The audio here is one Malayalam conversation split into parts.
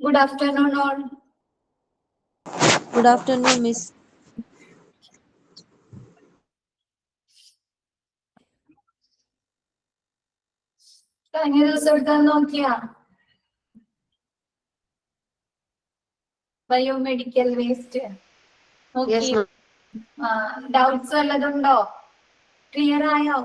Good afternoon, all. Good afternoon, Miss. കഴിഞ്ഞ ദിവസം എടുത്താൽ നോക്കിയാ ബയോമെഡിക്കൽ വേസ്റ്റ് നോക്കി. ഡൗട്ട്സ് വല്ലതുണ്ടോ? ക്ലിയർ ആയോ?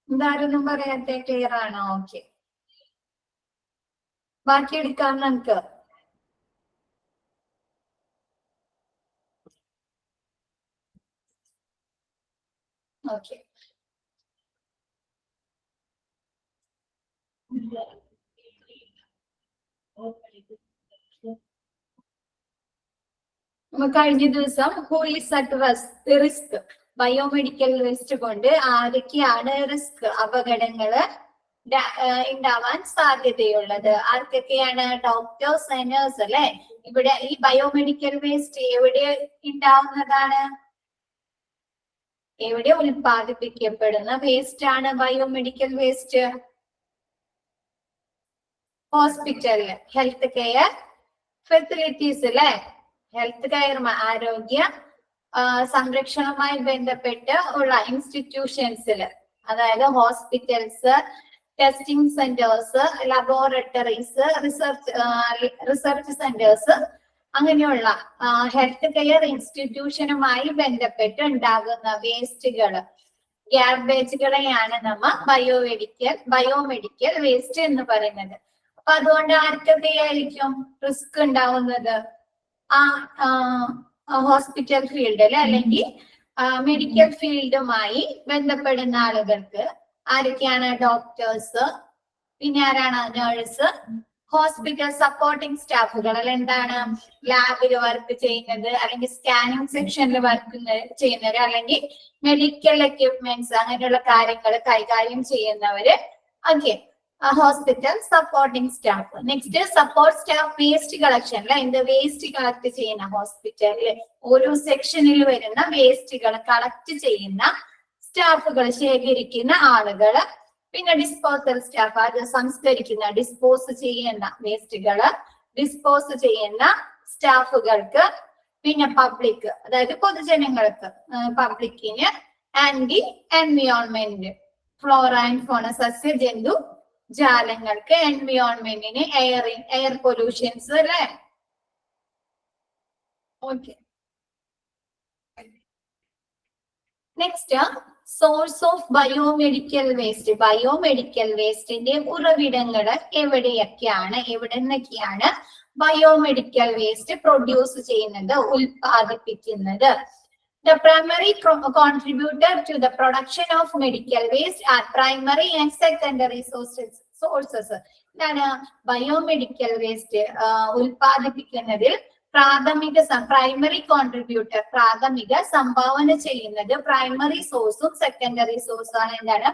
എന്താരൊന്നും പറയാത്തെ? ക്ലിയർ ആണോ? ഓക്കെ, ബാക്കി എടുക്കാം നമുക്ക്. ഓക്കെ, കഴിഞ്ഞ ദിവസം who is at risk biomedical waste കൊണ്ട് ആരൊക്കെയാണ് റിസ്ക് അപകടങ്ങള് ഉണ്ടാവാൻ സാധ്യതയുള്ളത്? ആർക്കൊക്കെയാണ്? ഡോക്ടേഴ്സ് ആൻഡ് നഴ്സ് അല്ലെ. ഇവിടെ ഈ ബയോമെഡിക്കൽ വേസ്റ്റ് എവിടെ ഉണ്ടാവുന്നതാണ്? എവിടെ ഉൽപ്പാദിപ്പിക്കപ്പെടുന്ന വേസ്റ്റ് ആണ് ബയോമെഡിക്കൽ വേസ്റ്റ്? ഹോസ്പിറ്റലില്, ഹെൽത്ത് കെയർ ഫെസിലിറ്റീസ് അല്ലെ. ഹെൽത്ത് കെയർ ആരോഗ്യ സംരക്ഷണവുമായി ബന്ധപ്പെട്ട് ഉള്ള ഇൻസ്റ്റിറ്റ്യൂഷൻസില്, അതായത് hospitals, testing centres, laboratories, research centres, അങ്ങനെയുള്ള ഹെൽത്ത് കെയർ ഇൻസ്റ്റിറ്റ്യൂഷനുമായി ബന്ധപ്പെട്ട് ഉണ്ടാകുന്ന വേസ്റ്റുകൾ, ഗ്യാർബേജുകളെയാണ് നമ്മ ബയോമെഡിക്കൽ വേസ്റ്റ് എന്ന് പറയുന്നത്. അപ്പൊ അതുകൊണ്ട് ആർക്കൊക്കെയായിരിക്കും റിസ്ക് ഉണ്ടാവുന്നത്? ഹോസ്പിറ്റൽ ഫീൽഡിൽ അല്ലെങ്കിൽ മെഡിക്കൽ ഫീൽഡുമായി ബന്ധപ്പെടുന്ന ആളുകൾക്ക് ആരൊക്കെയാണ്? ഡോക്ടേഴ്സ്, പിന്നെ ആരാണ്? നേഴ്സ്, ഹോസ്പിറ്റൽ സപ്പോർട്ടിംഗ് സ്റ്റാഫുകൾ, അല്ല എന്താണ് ലാബിൽ വർക്ക് ചെയ്യുന്നത്, അല്ലെങ്കിൽ സ്കാനിങ് സെക്ഷനിൽ വർക്ക് ചെയ്യുന്നവര്, അല്ലെങ്കിൽ മെഡിക്കൽ എക്യുപ്മെന്റ്സ് അങ്ങനെയുള്ള കാര്യങ്ങൾ കൈകാര്യം ചെയ്യുന്നവര്. Okay, hospital supporting staff. Next support staff waste collection, എന്ത് വേസ്റ്റ് കളക്ട് ചെയ്യുന്ന ഹോസ്പിറ്റലില് ഓരോ സെക്ഷനിൽ വരുന്ന വേസ്റ്റുകൾ കളക്ട് ചെയ്യുന്ന സ്റ്റാഫുകൾ, ശേഖരിക്കുന്ന ആളുകള്. പിന്നെ ഡിസ്പോസൽ സ്റ്റാഫ്, അത് സംസ്കരിക്കുന്ന, ഡിസ്പോസ് ചെയ്യുന്ന വേസ്റ്റുകള് ഡിസ്പോസ് ചെയ്യുന്ന സ്റ്റാഫുകൾക്ക്. പിന്നെ പബ്ലിക്, അതായത് പൊതുജനങ്ങൾക്ക്, പബ്ലിക്കിന്. And environment, Flora and fauna, സസ്യ ജന്തു ജാലങ്ങൾക്ക്. എൻവിയോൺമെന്റിന് എയർ പൊല്യൂഷൻസ് അല്ലെ. Okay, next source of biomedical waste. Biomedical വേസ്റ്റിന്റെ ഉറവിടങ്ങൾ എവിടെയൊക്കെയാണ്? എവിടെ നിന്നൊക്കെയാണ് ബയോമെഡിക്കൽ വേസ്റ്റ് പ്രൊഡ്യൂസ് ചെയ്യുന്നത്, ഉൽപാദിപ്പിക്കുന്നത്? The primary contributor to the production of medical waste are primary and secondary sources. എന്താണ് ബയോമെഡിക്കൽ വേസ്റ്റ് ഉൽപാദിപ്പിക്കുന്നതിൽ പ്രൈമറി കോൺട്രിബ്യൂട്ടർ, പ്രാഥമിക സംഭാവന ചെയ്യുന്നത് പ്രൈമറി സോഴ്സും സെക്കൻഡറി സോഴ്സും ആണ്. എന്താണ്?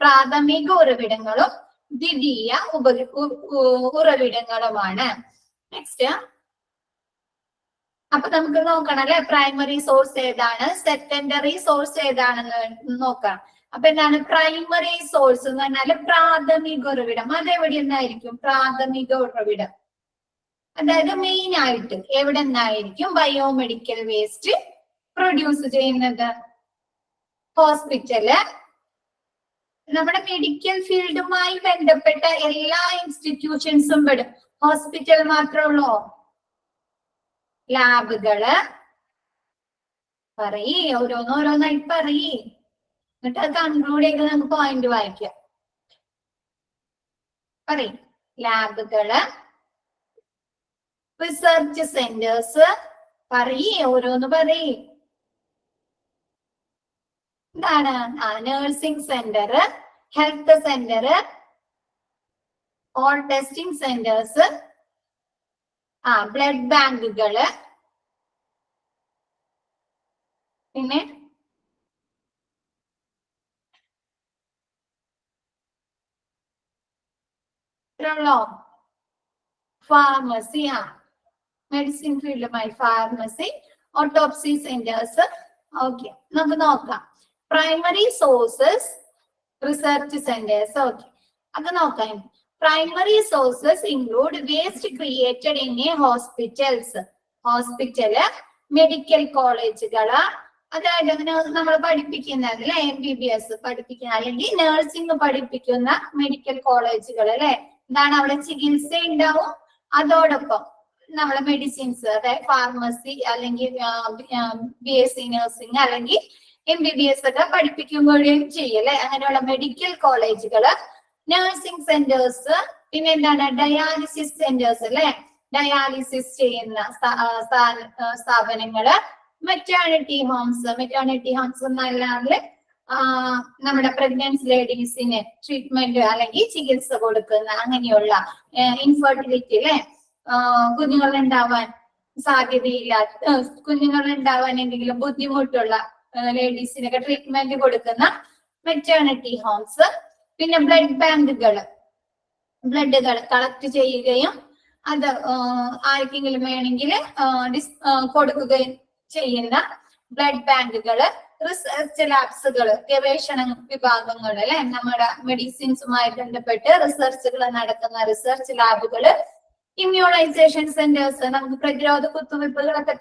പ്രാഥമിക ഉറവിടങ്ങളും ദ്വിതീയ ഉറവിടങ്ങളുമാണ്. നെക്സ്റ്റ്, അപ്പൊ നമുക്ക് നോക്കണം അല്ലെ, പ്രൈമറി സോഴ്സ് ഏതാണ്, സെക്കൻഡറി സോഴ്സ് ഏതാണെന്ന് നോക്കാം. അപ്പൊ എന്താണ് പ്രൈമറി സോഴ്സ് എന്ന് പറഞ്ഞാല് പ്രാഥമിക ഉറവിടം. അതെവിടെ നിന്നായിരിക്കും പ്രാഥമിക ഉറവിടം? അതായത് മെയിൻ ആയിട്ട് എവിടെ നിന്നായിരിക്കും ബയോമെഡിക്കൽ വേസ്റ്റ് പ്രൊഡ്യൂസ് ചെയ്യുന്നത്? ഹോസ്പിറ്റല്, നമ്മുടെ മെഡിക്കൽ ഫീൽഡുമായി ബന്ധപ്പെട്ട എല്ലാ ഇൻസ്റ്റിറ്റ്യൂഷൻസും പെടും. ഹോസ്പിറ്റൽ മാത്രമേ ഉള്ളൂ? ലാബുകള്, പറയേ, ഓരോന്നോരോന്നായി പറയേ, എന്നിട്ട് അത് കൺക്ലൂഡ് ചെയ്ത് നമുക്ക് പോയിന്റ് വായിക്കാം. പറയും. ലാബുകള്, റിസർച്ച് സെന്റേഴ്സ്, പറയേ, ഓരോന്ന് പറയേ. എന്താണ്? Nursing centre, health centre, all testing centres, blood ബാങ്കുകള്, പിന്നെ ഫാർമസി, മെഡിസിൻ ഫീൽഡുമായി ഫാർമസി, ഓട്ടോപ്സി സെന്റേഴ്സ്. ഓക്കെ, നമുക്ക് നോക്കാം. Primary sources research centres. Okay, അത് നോക്കാം. Primary sources include waste created in a hospitals. Hospital, medical കോളേജുകള്, അതായത് നമ്മൾ പഠിപ്പിക്കുന്നത് അല്ലെ, MBBS പഠിപ്പിക്കുന്ന അല്ലെങ്കിൽ നഴ്സിംഗ് പഠിപ്പിക്കുന്ന മെഡിക്കൽ കോളേജുകൾ അല്ലെ. എന്താണ് അവിടെ ചികിത്സ ഉണ്ടാവും, അതോടൊപ്പം നമ്മളെ മെഡിസിൻസ്, അതായത് ഫാർമസി അല്ലെങ്കിൽ BSc നഴ്സിംഗ് അല്ലെങ്കിൽ MBBS ഒക്കെ പഠിപ്പിക്കുകയും ചെയ്യും അല്ലെ. അങ്ങനെയുള്ള മെഡിക്കൽ കോളേജുകള്, നഴ്സിംഗ് സെന്റേഴ്സ്, പിന്നെ എന്താണ് ഡയാലിസിസ് സെന്റേഴ്സ് അല്ലെ, ഡയാലിസിസ് ചെയ്യുന്ന സ്ഥാപനങ്ങള്, മെറ്റേണിറ്റി ഹോംസ്. മെറ്റേണിറ്റി ഹോംസ് എന്നല്ലാതെ നമ്മുടെ പ്രഗ്നൻസി ലേഡീസിന് ട്രീറ്റ്മെന്റ് അല്ലെങ്കിൽ ചികിത്സ കൊടുക്കുന്ന അങ്ങനെയുള്ള ഇൻഫെർട്ടിലിറ്റി അല്ലെ, കുഞ്ഞുങ്ങൾ ഉണ്ടാവാൻ സാധ്യതയില്ലാത്ത, കുഞ്ഞുങ്ങൾ ഉണ്ടാവാൻ എന്തെങ്കിലും ബുദ്ധിമുട്ടുള്ള ലേഡീസിനൊക്കെ ട്രീറ്റ്മെന്റ് കൊടുക്കുന്ന മെറ്റേണിറ്റി ഹോംസ്. പിന്നെ ബ്ലഡ് ബാങ്കുകള്, ബ്ലഡുകൾ കളക്ട് ചെയ്യുകയും അത് ആർക്കെങ്കിലും വേണമെങ്കിൽ കൊടുക്കുകയും ചെയ്യുന്ന ബ്ലഡ് ബാങ്കുകള്, റിസർച്ച് ലാബ്സുകള്, ഗവേഷണ വിഭാഗങ്ങൾ അല്ലെ, നമ്മുടെ മെഡിസിൻസുമായി ബന്ധപ്പെട്ട് റിസർച്ചുകൾ നടക്കുന്ന റിസർച്ച് ലാബുകള്, ഇമ്മ്യൂണൈസേഷൻ സെന്റേഴ്സ്, നമുക്ക് പ്രതിരോധ കുത്തിവയ്പ്പുകളൊക്കെ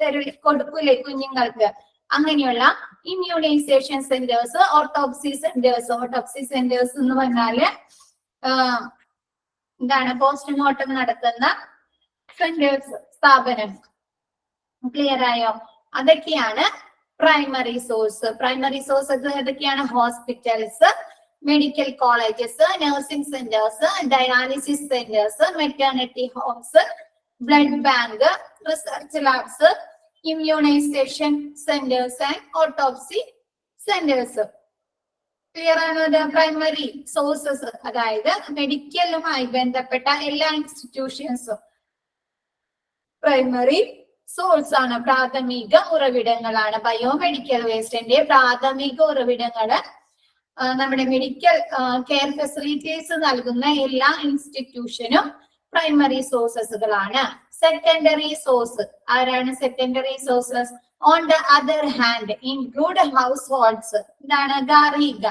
കൊടുക്കൂലേ കുഞ്ഞുങ്ങൾക്ക്, അങ്ങനെയുള്ള immunisation centres, autopsy centres. Autopsy centres എന്ന് പറഞ്ഞാല് എന്താണ് പോസ്റ്റ്മോർട്ടം നടത്തുന്ന സെന്റേഴ്സ്, സ്ഥാപനം. ക്ലിയർ ആയോ? അതൊക്കെയാണ് പ്രൈമറി സോഴ്സ്. പ്രൈമറി സോഴ്സസ് ഏതൊക്കെയാണ്? Hospitals, medical colleges, nursing centres, dialysis centres, maternity homes, blood bank, research labs, immunisation centres and autopsy centres. Clear ആണോ? പ്രൈമറി സോഴ്സസ് അതായത് മെഡിക്കലുമായി ബന്ധപ്പെട്ട എല്ലാ ഇൻസ്റ്റിറ്റ്യൂഷൻസും പ്രൈമറി സോഴ്സ് ആണ്, പ്രാഥമിക ഉറവിടങ്ങളാണ്. ബയോമെഡിക്കൽ വേസ്റ്റിന്റെ പ്രാഥമിക ഉറവിടങ്ങള് നമ്മുടെ മെഡിക്കൽ കെയർ ഫെസിലിറ്റീസ് നൽകുന്ന എല്ലാ ഇൻസ്റ്റിറ്റ്യൂഷനും പ്രൈമറി സോഴ്സസുകളാണ്. സെക്കൻഡറി സോഴ്സ് ആരാണ്? Secondary sources on the other hand include house holds. എന്താണ്? ഗാർഹിക,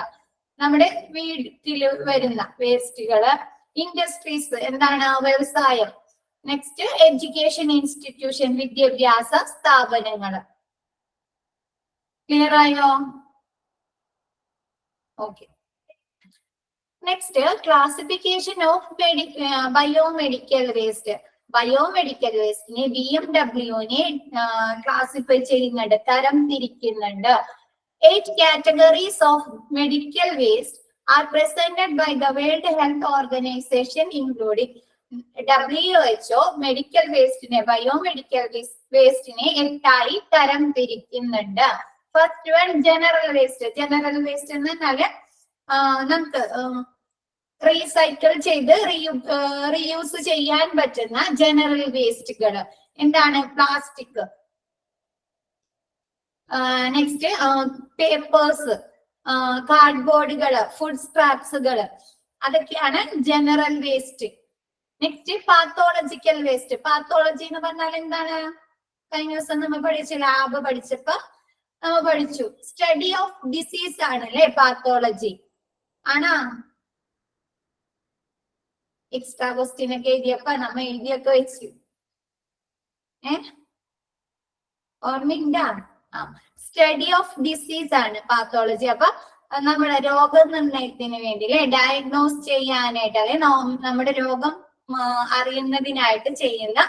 നമ്മുടെ വീട്ടിൽ വരുന്ന വേസ്റ്റുകള്. ഇൻഡസ്ട്രീസ് എന്താണ്? വ്യവസായം. നെക്സ്റ്റ് എഡ്യൂക്കേഷൻ ഇൻസ്റ്റിറ്റ്യൂഷൻ, വിദ്യാഭ്യാസ സ്ഥാപനങ്ങള്. ക്ലിയർ ആയോ? Okay. Next classification of biomedical waste. Biomedical വേസ്റ്റിനെ BMWനെ ക്ലാസിഫൈ ചെയ്യുന്നുണ്ട്, തരം തിരിക്കുന്നുണ്ട്. 8 categories of medical waste are presented by the World Health Organization, including WHO medical വേസ്റ്റിനെ, ബയോമെഡിക്കൽ വേസ്റ്റിനെ 8ആയി തരം തിരിക്കുന്നുണ്ട്. First one general waste. General waste എന്ന് പറഞ്ഞാല് നമുക്ക് റീസൈക്കിൾ ചെയ്ത് റീയൂസ് ചെയ്യാൻ പറ്റുന്ന ജനറൽ വേസ്റ്റുകൾ. എന്താണ്? പ്ലാസ്റ്റിക്. നെക്സ്റ്റ് പേപ്പേഴ്സ്, കാർഡ്ബോർഡുകള്, ഫുഡ് സ്ക്രാപ്സുകള്, അതൊക്കെയാണ് general waste. Next pathological waste. Pathology എന്ന് പറഞ്ഞാൽ എന്താണ്? കഴിഞ്ഞ ദിവസം നമ്മൾ പഠിച്ചു, ലാബ് പഠിച്ചപ്പോ നമ്മൾ പഠിച്ചു, സ്റ്റഡി ഓഫ് ഡിസീസ് ആണ് അല്ലെ പാത്തോളജി. ആണോ? എക്സ്ട്രാ ക്വസ്റ്റ്യൻ ഒക്കെ എഴുതിയപ്പോ നമ്മ എഴുതിയൊക്കെ വെച്ചു. ഓർമ്മയില്ല? സ്റ്റഡി ഓഫ് ഡിസീസ് ആണ് പാത്തോളജി. അപ്പൊ നമ്മുടെ രോഗനിർണയത്തിന് വേണ്ടി അല്ലെ, ഡയഗ്നോസ് ചെയ്യാനായിട്ട് അല്ലെ, നമ്മുടെ രോഗം അറിയുന്നതിനായിട്ട് ചെയ്യുന്ന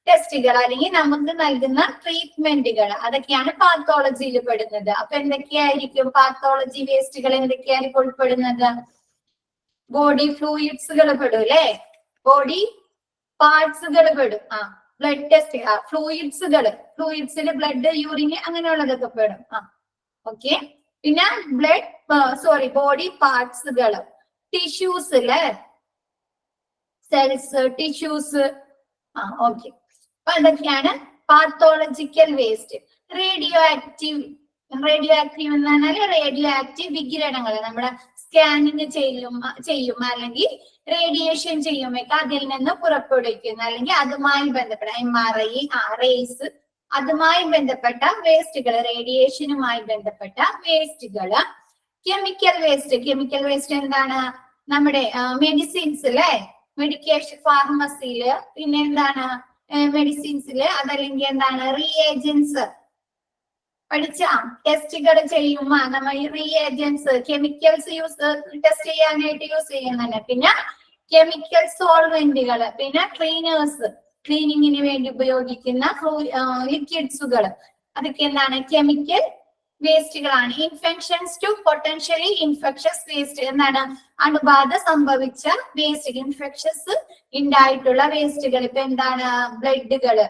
ടെസ്റ്റുകൾ അല്ലെങ്കിൽ നമുക്ക് നൽകുന്ന ട്രീറ്റ്മെന്റുകൾ, അതൊക്കെയാണ് പാത്തോളജിയിൽ പെടുന്നത്. അപ്പൊ എന്തൊക്കെയായിരിക്കും പാത്തോളജി വേസ്റ്റുകൾ? എന്തൊക്കെയായിരിക്കും ഉൾപ്പെടുന്നത്? ബോഡി ഫ്ലൂയിഡ്സുകൾ പെടും അല്ലെ, ബോഡി പാർട്സുകൾ പെടും. ബ്ലഡ് ടെസ്റ്റ്, ഫ്ലൂയിഡ്സിൽ ബ്ലഡ്, യൂറിന് അങ്ങനെയുള്ളതൊക്കെ പെടും. ഓക്കെ. പിന്നെ ബോഡി പാർട്സുകൾ, ടിഷ്യൂസ് അല്ലെ, സെൽസ്, ടിഷ്യൂസ്. ഓക്കെ. അപ്പൊ അതൊക്കെയാണ് പാത്തോളജിക്കൽ വേസ്റ്റ്. റേഡിയോ ആക്റ്റീവ് എന്ന് പറഞ്ഞാല് റേഡിയോ ആക്റ്റീവ് വികിരണങ്ങൾ നമ്മുടെ സ്കാനിങ് ചെയ്യും അല്ലെങ്കിൽ റേഡിയേഷൻ ചെയ്യുമൊക്കെ അതിൽ നിന്ന് പുറപ്പെടുവിക്കുന്ന അല്ലെങ്കിൽ അതുമായി ബന്ധപ്പെട്ട MRI, അതുമായി ബന്ധപ്പെട്ട വേസ്റ്റുകൾ, റേഡിയേഷനുമായി ബന്ധപ്പെട്ട വേസ്റ്റുകൾ. കെമിക്കൽ വേസ്റ്റ് എന്താണ്? നമ്മുടെ മെഡിസിൻസ് അല്ലെ, മെഡിക്കേഷൻ ഫാർമസിയില്, പിന്നെ എന്താണ് മെഡിസിൻസില്, അതല്ലെങ്കിൽ എന്താണ് റീഏജൻസ് പഠിച്ച ടെസ്റ്റുകൾ ചെയ്യുമ്പോ നമ്മൾ ഈ റീഏജൻസ് കെമിക്കൽസ് ടെസ്റ്റ് ചെയ്യാനായിട്ട് യൂസ് ചെയ്യുന്നുണ്ട്. പിന്നെ കെമിക്കൽ സോൾവെന്റുകൾ, പിന്നെ ക്ലീനിങ്ങിന് വേണ്ടി ഉപയോഗിക്കുന്ന ലിക്വിഡ്സുകൾ, അതൊക്കെ എന്താണ് കെമിക്കൽ വേസ്റ്റുകളാണ്. Infections to potentially infectious waste എന്താണ്? അണുബാധ സംഭവിച്ച വേസ്റ്റ്, ഇൻഫെക്ഷൻസ് ഉണ്ടായിട്ടുള്ള വേസ്റ്റുകൾ. ഇപ്പൊ എന്താണ് ബ്ലഡുകള്,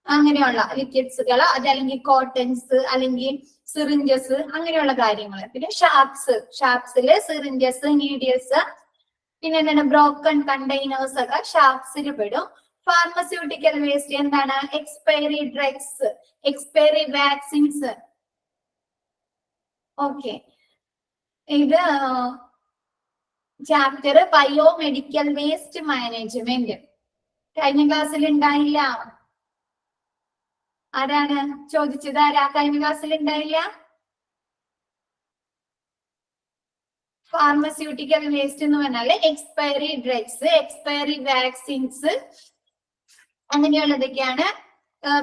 അങ്ങനെയുള്ള ലിക്വിഡ്സുകൾ, അതല്ലെങ്കിൽ കോട്ടൺസ്, അല്ലെങ്കിൽ സിറിഞ്ചസ്, അങ്ങനെയുള്ള കാര്യങ്ങൾ. പിന്നെ ഷാപ്സില് സിറിഞ്ചസ്, നീഡിൽസ്, പിന്നെ എന്താണ് ബ്രോക്കൺ കണ്ടെയ്നേഴ്സ് ഒക്കെ ഷാപ്സിൽ പെടും. ഫാർമസ്യൂട്ടിക്കൽ വേസ്റ്റ് എന്താണ്? Expiry drugs, expiry vaccines. Okay, ഇത് ചാപ്റ്റർ ബയോമെഡിക്കൽ വേസ്റ്റ് മാനേജ്മെന്റ്. കഴിഞ്ഞ ക്ലാസ്സിൽ ഉണ്ടായില്ല. ആരാണ് ചോദിച്ചത്? ആരാ കഴിഞ്ഞ ക്ലാസ്സിൽ ഉണ്ടായില്ല? ഫാർമസ്യൂട്ടിക്കൽ വേസ്റ്റ് എന്ന് പറഞ്ഞാല് എക്സ്പയറി ഡ്രഗ്സ്, എക്സ്പയറി വാക്സിൻസ്, അങ്ങനെയുള്ളതൊക്കെയാണ്.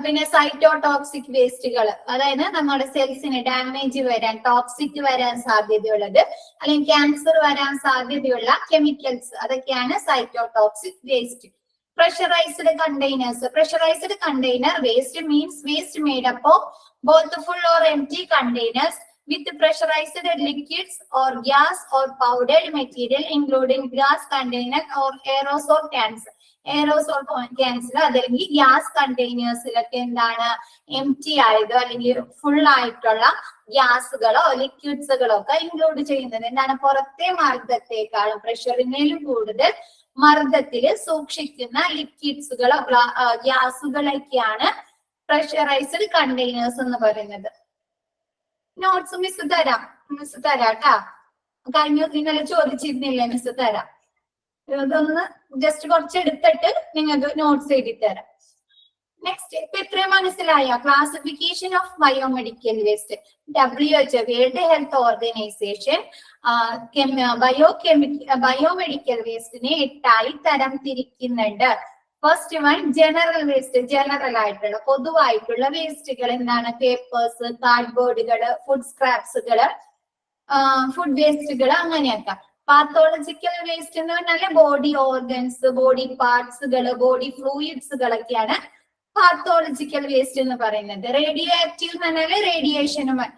പിന്നെ സൈറ്റോടോക്സിക് വേസ്റ്റുകൾ, അതായത് നമ്മുടെ സെൽസിന് ഡാമേജ് വരാൻ, ടോക്സിക് വരാൻ സാധ്യതയുള്ളത്, അല്ലെങ്കിൽ ക്യാൻസർ വരാൻ സാധ്യതയുള്ള കെമിക്കൽസ്, അതൊക്കെയാണ് cytotoxic waste. Pressurized containers. Pressurized container waste means waste made up of both full or empty containers with pressurized liquids or gas or powdered material, including gas container or aerosol cans. Aerosol cans അല്ലെങ്കിൽ ഗ്യാസ് കണ്ടെയ്നേഴ്സിലൊക്കെ എന്താണ് എംറ്റി ആയതോ അല്ലെങ്കിൽ ഫുൾ ആയിട്ടുള്ള ഗ്യാസുകളോ ലിക്വിഡ്സുകളോ ഒക്കെ ഇൻക്ലൂഡ് ചെയ്യുന്നത്. എന്താണ്? പുറത്തെ മർദ്ദത്തെക്കാളും പ്രഷറിനേലും കൂടുതൽ മർദ്ദത്തില് സൂക്ഷിക്കുന്ന ലിക്വിഡ്സുകളോ ഗ്യാസുകളൊക്കെയാണ് പ്രഷറൈസ്ഡ് കണ്ടെയ്നേഴ്സ് എന്ന് പറയുന്നത്. നോട്ട്സ് മിസ് തരാട്ടാ. കഴിഞ്ഞ ഇന്നലെ ചോദിച്ചിരുന്നില്ലേ? മിസ് തരാം. ഇതൊന്ന് ജസ്റ്റ് കുറച്ച് എടുത്തിട്ട് നിങ്ങൾക്ക് നോട്ട്സ് എഴുതി തരാം. നെക്സ്റ്റ്, ഇപ്പൊ ഇത്രയും മനസ്സിലായ classification of biomedical waste. WHO world health organisation biomedical വേസ്റ്റിനെ 8 തരം തിരിക്കുന്നുണ്ട്. First one general waste. General ആയിട്ടുള്ള പൊതുവായിട്ടുള്ള വേസ്റ്റുകൾ എന്താണ്? പേപ്പേഴ്സ്, കാർഡ്ബോർഡുകള്, ഫുഡ് സ്ക്രാപ്സുകള്, ഫുഡ് വേസ്റ്റുകൾ, അങ്ങനെയൊക്കെ. പാത്തോളജിക്കൽ വേസ്റ്റ് എന്ന് പറഞ്ഞാല് ബോഡി ഓർഗൻസ്, ബോഡി പാർട്സുകള്, ബോഡി ഫ്ലൂയിഡ്സുകളൊക്കെയാണ് പാത്തോളജിക്കൽ വേസ്റ്റ് എന്ന് പറയുന്നത്. റേഡിയോ ആക്റ്റീവ് എന്ന് പറഞ്ഞാല് റേഡിയേഷനുമായി.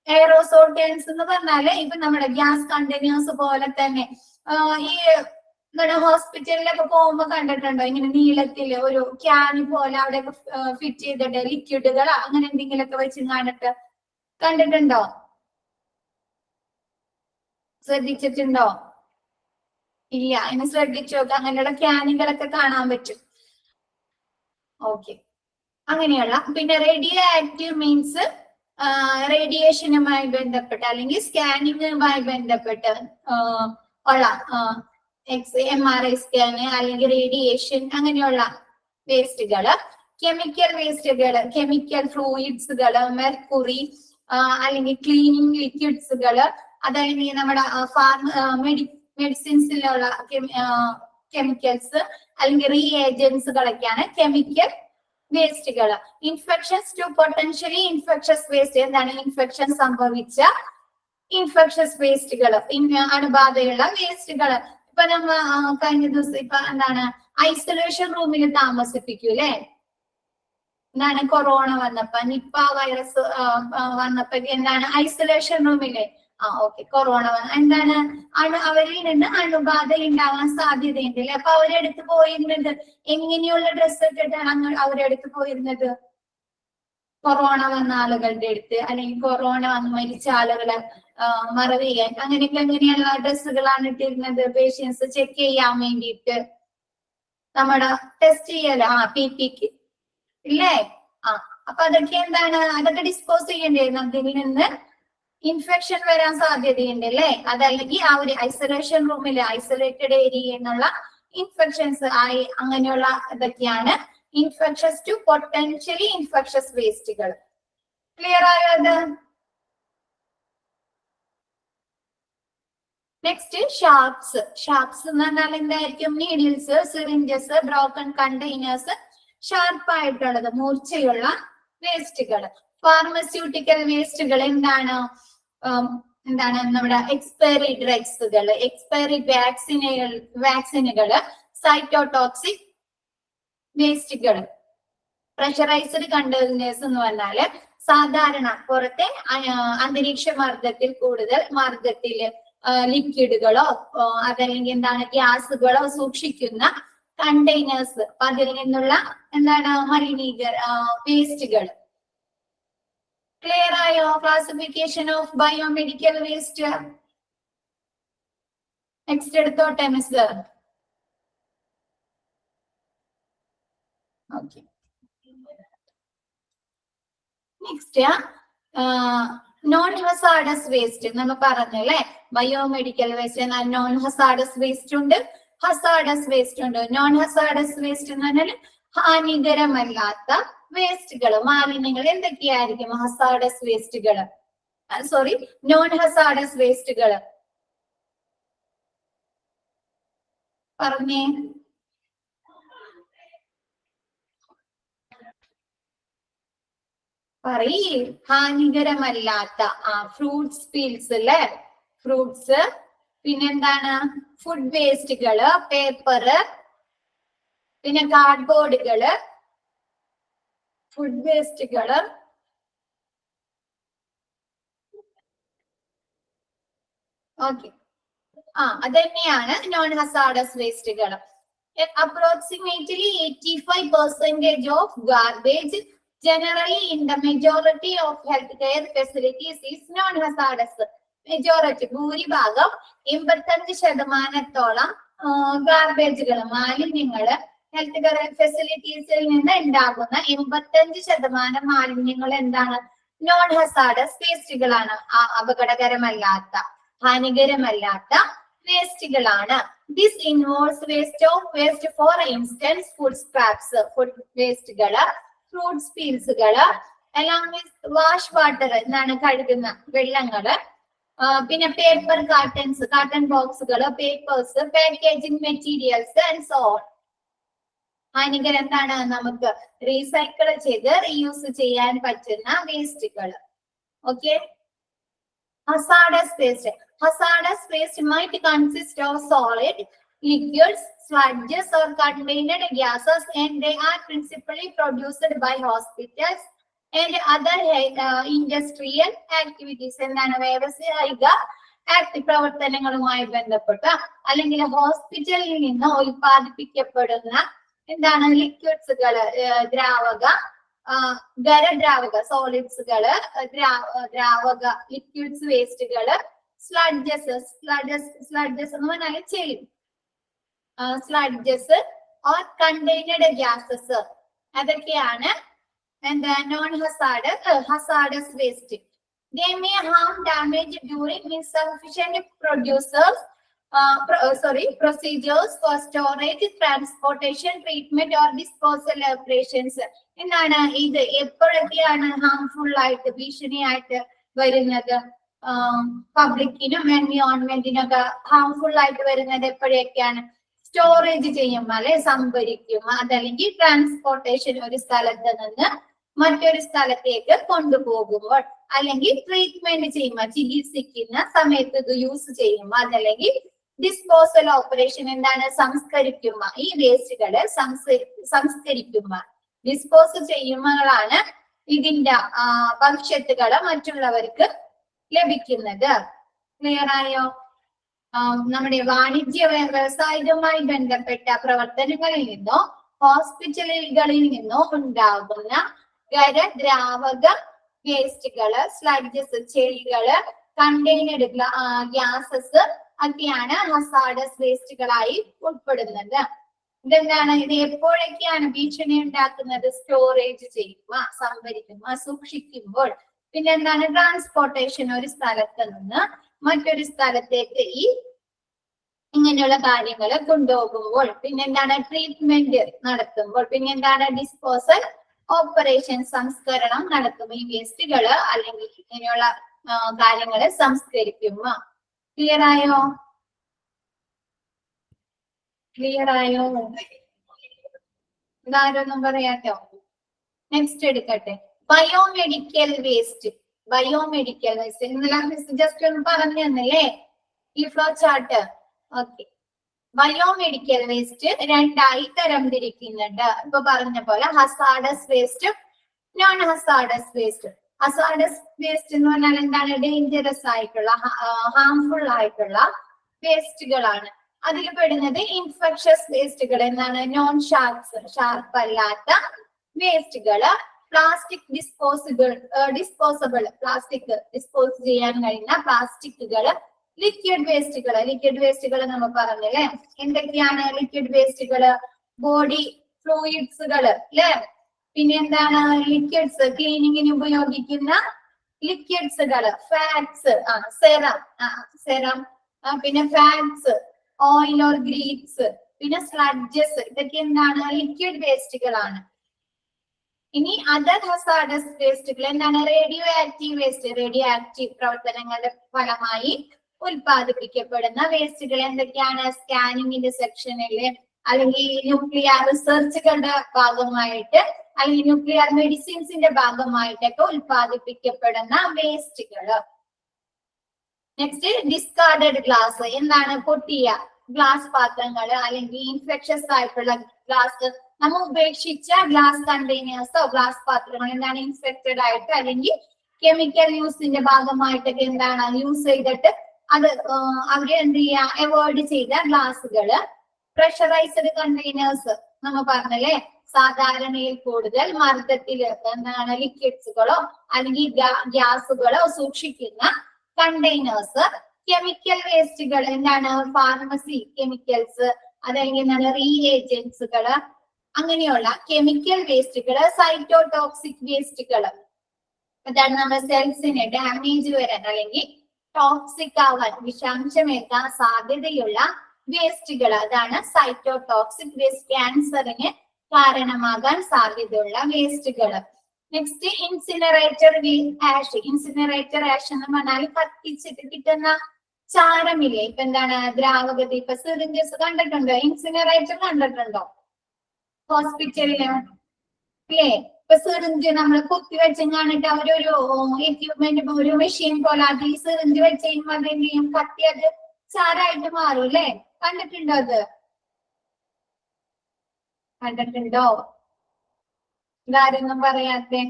എയറോസോൾ ഗ്യാസ് എന്ന് പറഞ്ഞാല് ഇപ്പൊ നമ്മുടെ ഗ്യാസ് കണ്ടെയ്നേഴ്സ് പോലെ തന്നെ ഈ ഹോസ്പിറ്റലിലൊക്കെ പോകുമ്പോ കണ്ടിട്ടുണ്ടോ? ഇങ്ങനെ നീളത്തില് ഒരു ക്യാന് പോലെ അവിടെയൊക്കെ ഫിറ്റ് ചെയ്തിട്ട് ലിക്വിഡുകൾ അങ്ങനെ എന്തെങ്കിലുമൊക്കെ വെച്ച് കണ്ടിട്ടുണ്ടോ? ശ്രദ്ധിച്ചിട്ടുണ്ടോ? ഇല്ല. ഇനി ശ്രദ്ധിച്ചു നോക്കുക. അങ്ങനെയുള്ള ക്യാനുകളൊക്കെ കാണാൻ പറ്റും. ഓക്കെ, അങ്ങനെയുള്ള. പിന്നെ റേഡിയോ ആക്റ്റീവ് മീൻസ് റേഡിയേഷനുമായി ബന്ധപ്പെട്ട് അല്ലെങ്കിൽ സ്കാനിങ്ങുമായി ബന്ധപ്പെട്ട് ഉള്ള MRI സ്കാന് അല്ലെങ്കിൽ റേഡിയേഷൻ, അങ്ങനെയുള്ള വേസ്റ്റുകള്. കെമിക്കൽ വേസ്റ്റുകള്, കെമിക്കൽ ഫ്ലൂയിഡ്സുകള്, മെർക്കുറി അല്ലെങ്കിൽ ക്ലീനിങ് ലിക്വിഡ്സുകള്, അതല്ലെങ്കിൽ നമ്മുടെ മെഡിസിൻസിലുള്ള കെമിക്കൽസ് അല്ലെങ്കിൽ റീഏജൻസുകളൊക്കെയാണ് കെമിക്കൽ വേസ്റ്റുകൾ. Infections to potentially infectious waste എന്താണ്? ഇൻഫെക്ഷൻ സംഭവിച്ച ഇൻഫെക്ഷസ് വേസ്റ്റുകൾ, അണുബാധയുള്ള വേസ്റ്റുകൾ. ഇപ്പൊ നമ്മ കഴിഞ്ഞ ദിവസം ഇപ്പൊ എന്താണ് ഐസൊലേഷൻ റൂമിൽ താമസിപ്പിക്കൂലേ? എന്താണ് കൊറോണ വന്നപ്പോ, നിപ്പ വൈറസ് വന്നപ്പോ എന്താണ് ഐസൊലേഷൻ റൂമിലെ ഓക്കെ കൊറോണ വന്ന എന്താണ് അവരിൽ നിന്ന് അണുബാധ ഉണ്ടാവാൻ സാധ്യതയുണ്ട് അല്ലെ? അപ്പൊ അവരെടുത്ത് പോയിരുന്നത് എങ്ങനെയുള്ള ഡ്രസ്സ് ഇട്ടിട്ടാണ് അവരെടുത്ത് പോയിരുന്നത്? കൊറോണ വന്ന ആളുകളുടെ അടുത്ത്, അല്ലെങ്കിൽ കൊറോണ വന്ന് മരിച്ച ആളുകളെ മറവ് ചെയ്യാൻ, അങ്ങനെയൊക്കെ എങ്ങനെയുള്ള ഡ്രസ്സുകളാണ് ഇട്ടിരുന്നത്? പേഷ്യൻസ് ചെക്ക് ചെയ്യാൻ വേണ്ടിയിട്ട് നമ്മുടെ ടെസ്റ്റ് ചെയ്യല PPക്ക് ഇല്ലേ? അപ്പൊ അതൊക്കെ എന്താണ്? അതൊക്കെ ഡിസ്പോസ് ചെയ്യേണ്ടിയിരുന്നു. അതിൽ നിന്ന് ഇൻഫെക്ഷൻ വരാൻ സാധ്യതയുണ്ട് അല്ലേ? അതല്ലെങ്കിൽ ആ ഒരു ഐസൊലേഷൻ റൂമില് ഐസൊലേറ്റഡ് ഏരിയയിൽ നിന്നുള്ള ഇൻഫെക്ഷൻസ് ആയി, അങ്ങനെയുള്ള ഇതൊക്കെയാണ് ഇൻഫെക്ഷസ് ടു പൊട്ടൻഷ്യലി ഇൻഫെക്ഷസ് വേസ്റ്റുകൾ. ക്ലിയർ ആയോ? അത് നെക്സ്റ്റ് ഷാർപ്സ്. ഷാർപ്സ് എന്ന് പറഞ്ഞാൽ എന്തായിരിക്കും? നീഡിൽസ്, സിറിഞ്ചസ്, ബ്രോക്കൺ കണ്ടെയ്നേഴ്സ്, ഷാർപ്പായിട്ടുള്ളത് മൂർച്ചയുള്ള വേസ്റ്റുകൾ. ഫാർമസ്യൂട്ടിക്കൽ വേസ്റ്റുകൾ എന്താണ്? നമ്മുടെ എക്സ്പയറി ഡ്രഗ്സുകൾ, എക്സ്പയറി വാക്സിനുകൾ, സൈറ്റോടോക്സിക് വേസ്റ്റുകൾ. പ്രഷറൈസ്ഡ് കണ്ടെയ്നേഴ്സ് എന്ന് പറഞ്ഞാല് സാധാരണ പുറത്തെ അന്തരീക്ഷ മർദ്ദത്തിൽ കൂടുതൽ മർദ്ദത്തില് ലിക്വിഡുകളോ അതല്ലെങ്കിൽ ഗ്യാസുകളോ സൂക്ഷിക്കുന്ന കണ്ടെയ്നേഴ്സ്. അതിൽ നിന്നുള്ള വേസ്റ്റുകൾ. ക്ലിയർ ആയോ? Classification of biomedical waste. Next എടുത്തോട്ടെ miss. Okay. Next non hazardous waste. നമ്മൾ പറഞ്ഞല്ലേ ബയോമെഡിക്കൽ വേസ്റ്റ് എന്നാൽ നോൺ ഹസാർഡസ് വേസ്റ്റ് ഉണ്ട്, ഹസാർഡസ് വേസ്റ്റ് ഉണ്ട്. നോൺ ഹസാർഡസ് വേസ്റ്റ് എന്ന് പറഞ്ഞാൽ ഹാനികരമല്ലാത്ത വേസ്റ്റുകൾ, മാലിന്യങ്ങൾ എന്തൊക്കെയായിരിക്കും? ഹസാർഡസ് വേസ്റ്റുകൾ, സോറി നോൺ ഹസാർഡസ് വേസ്റ്റുകൾ. പറഞ്ഞേ. പറയ്. ഹാനികരമല്ലാത്ത ഫ്രൂട്ട്സ് പീൽസ് അല്ലെ, ഫ്രൂട്ട്സ്. പിന്നെന്താണ്? ഫുഡ് വേസ്റ്റുകള്, പേപ്പറ്, പിന്നെ കാർഡ്ബോർഡുകള്, ഫുഡ് വേസ്റ്റുകള്. ഓക്കെ. അതന്നെയാണ് നോൺ ഹസാർഡസ് വേസ്റ്റുകൾ. Approximately 85% of garbage generally in the majority of healthcare facilities is non-hazardous. Majority, ഭൂരിഭാഗം 85% ഗാർബേജുകൾ, മാലിന്യങ്ങള് ഹെൽത്ത് കെയർ ഫെസിലിറ്റീസിൽ നിന്ന് ഉണ്ടാകുന്ന 85% മാലിന്യങ്ങൾ എന്താണ്? നോൺ ഹസാർഡസ് വേസ്റ്റുകളാണ്. അപകടകരമല്ലാത്ത, ഹാനികരമല്ലാത്ത വേസ്റ്റുകളാണ്. This involves waste for instance food scraps, food വേസ്റ്റുകള്, ഫ്രൂട്ട്സ് പീൽസുകള്, എല്ലാം വാഷ് വാട്ടർ കഴുകുന്ന വെള്ളങ്ങള്, പിന്നെ പേപ്പർ കാർട്ടൺസ്, കാർട്ടൺ ബോക്സുകള്, papers, packaging materials and so on. ഹാനികരം നമുക്ക് റീസൈക്കിൾ ചെയ്ത് റീയൂസ് ചെയ്യാൻ പറ്റുന്ന വേസ്റ്റുകൾ. Okay. Hazardous waste. Hazardous waste might consist of solid, liquids, sludges or contained gases, and they are principally produced by hospitals and other industrial activities. വ്യവസായിക പ്രവർത്തനങ്ങളുമായി ബന്ധപ്പെട്ട അല്ലെങ്കിൽ ഹോസ്പിറ്റലിൽ നിന്ന് ഉൽപ്പാദിപ്പിക്കപ്പെടുന്ന ലിക്വിഡ്സുകള്, ഖരദ്രാവക സോളിഡ്സുകള്, ദ്രാവക ലിക്വിഡ്സ് വേസ്റ്റുകള്, സ്ലഡ്ജസ് എന്ന് പറഞ്ഞാൽ ചെളി, സ്ലഡ്ജസ് ഓർ കണ്ടെയ്നഡ് ഗ്യാസസ്, അതൊക്കെയാണ് non hazardous waste. They may harm damage during insufficient procedures for storage, transportation, treatment or disposal operations. ഇത് എപ്പോഴൊക്കെയാണ് ഹാംഫുൾ ആയിട്ട്, ഭീഷണിയായിട്ട് വരുന്നത്? പബ്ലിക്കിനും എൻവിയോൺമെന്റിനൊക്കെ ഹാംഫുൾ ആയിട്ട് വരുന്നത് എപ്പോഴൊക്കെയാണ്? സ്റ്റോറേജ് ചെയ്യുമ്പോൾ അല്ലെ, സംഭരിക്കും, അതല്ലെങ്കിൽ ട്രാൻസ്പോർട്ടേഷൻ, ഒരു സ്ഥലത്ത് നിന്ന് മറ്റൊരു സ്ഥലത്തേക്ക് കൊണ്ടുപോകുമ്പോൾ, അല്ലെങ്കിൽ ട്രീറ്റ്മെന്റ് ചെയ്യുമ്പോൾ, ചികിത്സിക്കുന്ന സമയത്ത് ഇത് യൂസ് ചെയ്യുമ്പോൾ, അതല്ലെങ്കിൽ ഡിസ്പോസൽ ഓപ്പറേഷൻ സംസ്കരിക്കുമ്പോൾ, ഈ വേസ്റ്റുകള് സംസ്കരിക്കുമ്പോൾ, ഡിസ്പോസ് ചെയ്യുമ്പോഴാണ് ഇതിന്റെ ഭവിഷ്യത്തുകള് മറ്റുള്ളവർക്ക് ലഭിക്കുന്നത്. ക്ലിയർ ആയോ? നമ്മുടെ വാണിജ്യ വ്യവസായികവുമായി ബന്ധപ്പെട്ട പ്രവർത്തനങ്ങളിൽ നിന്നോ ഹോസ്പിറ്റലുകളിൽ നിന്നോ ഉണ്ടാകുന്ന ഖരദ്രാവക വേസ്റ്റുകള്, സ്ലഡ്ജസ്, ചെളികള്, കണ്ടെയ്നഡ് ഗ്യാസസ് ഒക്കെയാണ് ഹസാർഡസ് വേസ്റ്റുകളായി ഉൾപ്പെടുന്നത്. ഇത് എപ്പോഴൊക്കെയാണ് ഭീഷണി ഉണ്ടാക്കുന്നത്? സ്റ്റോറേജ് ചെയ്യുക, സംഭരിക്കുക, സൂക്ഷിക്കുമ്പോൾ. പിന്നെ ട്രാൻസ്പോർട്ടേഷൻ, ഒരു സ്ഥലത്ത് നിന്ന് മറ്റൊരു സ്ഥലത്തേക്ക് ഇങ്ങനെയുള്ള കാര്യങ്ങൾ കൊണ്ടുപോകുമ്പോൾ. പിന്നെ ട്രീറ്റ്മെന്റ് നടത്തുമ്പോൾ. പിന്നെ ഡിസ്പോസൽ ഓപ്പറേഷൻ, സംസ്കരണം നടത്തുമ്പോൾ ഈ വേസ്റ്റുകള് അല്ലെങ്കിൽ ഇങ്ങനെയുള്ള കാര്യങ്ങള് സംസ്കരിക്കുമ്പോൾ. ക്ലിയർ ആയോ? ക്ലിയർ ആയോ? ഇതാരൊന്നും പറയാട്ടോ. നെക്സ്റ്റ് എടുക്കട്ടെ. Biomedical waste. ബയോമെഡിക്കൽ വേസ്റ്റ് ഇന്നലെ ജസ്റ്റ് ഒന്ന് പറഞ്ഞു തന്നല്ലേ ഈ flow chart. Okay, biomedical waste രണ്ടായി തരംതിരിക്കുന്നുണ്ട്. ഇപ്പൊ പറഞ്ഞ പോലെ ഹസാഡസ് വേസ്റ്റും non hazardous waste. Hazardous waste എന്ന് പറഞ്ഞാൽ എന്താണ്? ഡേഞ്ചറസ് ആയിട്ടുള്ള ഹാംഫുൾ ആയിട്ടുള്ള വേസ്റ്റുകളാണ്. അതിൽ പെടുന്നത് ഇൻഫെക്ഷസ് വേസ്റ്റുകൾ എന്നാണ്. നോൺ ഷാർപ്പ് അല്ലാത്ത വേസ്റ്റുകള്, പ്ലാസ്റ്റിക് ഡിസ്പോസബിൾ പ്ലാസ്റ്റിക് ഡിസ്പോസ് ചെയ്യാൻ കഴിയുന്ന പ്ലാസ്റ്റിക്കുകള്, ലിക്വിഡ് വേസ്റ്റുകൾ നമ്മൾ പറഞ്ഞല്ലേ. എന്തൊക്കെയാണ് ലിക്വിഡ് വേസ്റ്റുകള്? ബോഡി ഫ്ലൂയിഡ്സുകള് അല്ലെ. പിന്നെ എന്താണ്? ലിക്വിഡ്സ്, ക്ലീനിങ്ങിന് ഉപയോഗിക്കുന്ന ലിക്വിഡ്സുകള്, ഫാറ്റ്സ്, സെറം, പിന്നെ ഫാറ്റ്സ്, ഓയിൽ ഓർ ഗ്രീസ്, പിന്നെ സ്ലഡ്ജസ്. ഇതൊക്കെ എന്താണ്? ലിക്വിഡ് വേസ്റ്റുകളാണ്. ഇനി അതർ ഹസാഡസ് വേസ്റ്റുകൾ എന്താണ്? Radio active waste. Radio active പ്രവർത്തനങ്ങളുടെ ഫലമായി ഉൽപ്പാദിപ്പിക്കപ്പെടുന്ന വേസ്റ്റുകൾ എന്തൊക്കെയാണ്? സ്കാനിങ്ങിന്റെ സെക്ഷനില് അല്ലെങ്കിൽ ന്യൂക്ലിയർ റിസർച്ചുകളുടെ ഭാഗമായിട്ട് അല്ലെങ്കിൽ ന്യൂക്ലിയർ മെഡിസിൻസിന്റെ ഭാഗമായിട്ടൊക്കെ ഉൽപ്പാദിപ്പിക്കപ്പെടുന്ന വേസ്റ്റുകള്. Next discarded glass. എന്താണ്? പൊട്ടിയ ഗ്ലാസ് പാത്രങ്ങള് അല്ലെങ്കിൽ ഇൻഫെക്ഷസ് ആയിട്ടുള്ള ഗ്ലാസ്, നമ്മൾ ഉപേക്ഷിച്ച ഗ്ലാസ് കണ്ടെയ്നേഴ്സോ ഗ്ലാസ് പാത്രങ്ങൾ എന്താണ്? ഇൻഫെക്റ്റഡ് ആയിട്ട് അല്ലെങ്കിൽ കെമിക്കൽ യൂസിന്റെ ഭാഗമായിട്ടൊക്കെ എന്താണ് യൂസ് ചെയ്തിട്ട് അത് അവര് എന്ത് ചെയ്യാ? അവോയ്ഡ് ചെയ്ത ഗ്ലാസുകള്. പ്രഷറൈസ്ഡ് കണ്ടെയ്നേഴ്സ് നമ്മൾ പറഞ്ഞല്ലേ, സാധാരണയിൽ കൂടുതൽ മർദ്ദത്തിൽ എന്താണ് ലിക്വിഡ്സുകളോ അല്ലെങ്കിൽ ഗ്യാസുകളോ സൂക്ഷിക്കുന്ന കണ്ടെയ്നേഴ്സ്. കെമിക്കൽ വേസ്റ്റുകൾ എന്താണ്? ഫാർമസി കെമിക്കൽസ്, അതല്ലെങ്കിൽ എന്താണ്? റീഏജൻസുകള്, അങ്ങനെയുള്ള കെമിക്കൽ വേസ്റ്റുകള്. സൈറ്റോടോക്സിക് വേസ്റ്റുകള്, അതാണ് നമ്മുടെ സെൽസിന് ഡാമേജ് വരാൻ അല്ലെങ്കിൽ ടോക്സിക് ആവാൻ, വിഷാംശമേറ്റാൻ സാധ്യതയുള്ള വേസ്റ്റുകൾ. അതാണ് സൈറ്റോടോക്സിക് വേസ്റ്റ്, ക്യാൻസറിന് കാരണമാകാൻ സാധ്യതയുള്ള വേസ്റ്റുകൾ. Next incinerator ash. Incinerator ash എന്ന് പറഞ്ഞാൽ കത്തിച്ചിട്ട് കിട്ടുന്ന ചാരമില്ലേ. ഇപ്പൊ എന്താണ്? ദ്രാവകത. ഇപ്പൊ സിറിഞ്ചസ് കണ്ടിട്ടുണ്ടോ? ഇൻസിനറേറ്റർ കണ്ടിട്ടുണ്ടോ ഹോസ്പിറ്റലില്? അല്ലേ? ഇപ്പൊ സിറിഞ്ച് നമ്മൾ കുത്തി വെച്ചും കാണിട്ട് അവരൊരു എക്യുപ്മെന്റ്, ഒരു മെഷീൻ പോലെ അത് ഈ സിറിഞ്ച് വെച്ച് കഴിയുമ്പോൾ അത് എന്ത് ചെയ്യും? കത്തി അത് ചാരായിട്ട് മാറും അല്ലേ? കണ്ടിട്ടുണ്ടോ? അത് കണ്ടിട്ടുണ്ടോ? ഇതാരൊന്നും പറയാത്തെ?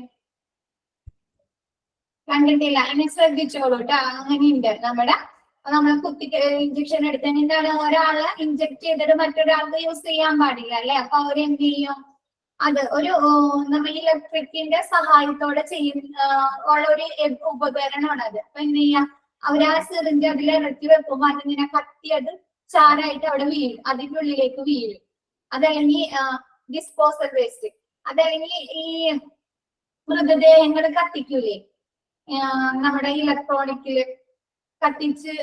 കണ്ടിട്ടില്ല? ഇനി ശ്രദ്ധിച്ചോളൂ കേട്ടോ. അങ്ങനെയുണ്ട്. നമ്മൾ കുത്തി ഇഞ്ചക്ഷൻ എടുത്തതിന് എന്താണ്? ഒരാള് ഇഞ്ചക്ട് ചെയ്തിട്ട് മറ്റൊരാൾക്ക് യൂസ് ചെയ്യാൻ പാടില്ല അല്ലെ. അപ്പൊ അവരെന്ത് ചെയ്യും? അത് ഒരു നമ്മൾ ഇലക്ട്രിക്കിന്റെ സഹായത്തോടെ ഉള്ള ഒരു ഉപകരണമാണ് അത്. അപ്പൊ എന്ത് ചെയ്യാം? അവർ ആ സിറിഞ്ച് അതിൽ ഇറക്കി വെക്കുമ്പോൾ അതിങ്ങനെ കത്തിയത് ചാരായിട്ട് അവിടെ വീഴും, അതിന്റെ ഉള്ളിലേക്ക് വീഴും. അതല്ലെങ്കിൽ ഡിസ്പോസൽ വേസ്റ്റ്, അതല്ലെങ്കിൽ ഈ മൃതദേഹങ്ങൾ കത്തിക്കൂലേ, നമ്മുടെ ഇലക്ട്രോണിക്കില് കത്തിച്ച്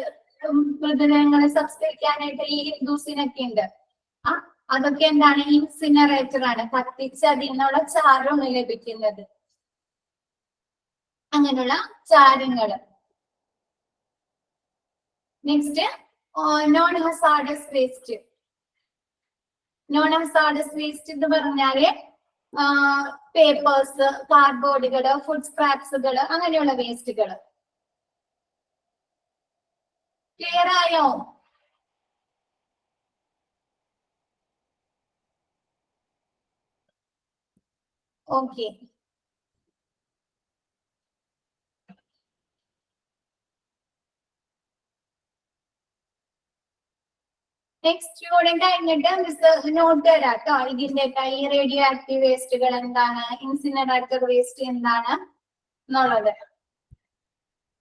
മൃതദേഹങ്ങളെ സംസ്കരിക്കാനായിട്ട് ഈ ഹിന്ദുസിനൊക്കെ ഉണ്ട്. അതൊക്കെ എന്താണ്? ഇൻസിനറേറ്റർ ആണ്. കത്തിച്ച് അതിൽ നിന്നുള്ള ചാരമാണ് ലഭിക്കുന്നത്. അങ്ങനെയുള്ള ചാരങ്ങള്. Next non hazardous waste. Non hazardous waste എന്ന് പറഞ്ഞാല് പേപ്പേഴ്സ്, കാർഡ്ബോർഡുകള്, ഫുഡ് സ്ക്രാപ്സുകള്, അങ്ങനെയുള്ള വേസ്റ്റുകള്. ക്ലിയർ ആയോ? ഓക്കെ. നെക്സ്റ്റ് യൂണിറ്റ് കഴിഞ്ഞിട്ട് മിസ് നോട്ട് തരാം കേട്ടോ. ഇതിന്റെ ഈ റേഡിയോ ആക്റ്റീവ് വേസ്റ്റുകൾ എന്താണ്, ഇൻസിനറേറ്റർ വേസ്റ്റ് എന്താണ് എന്നുള്ളത്.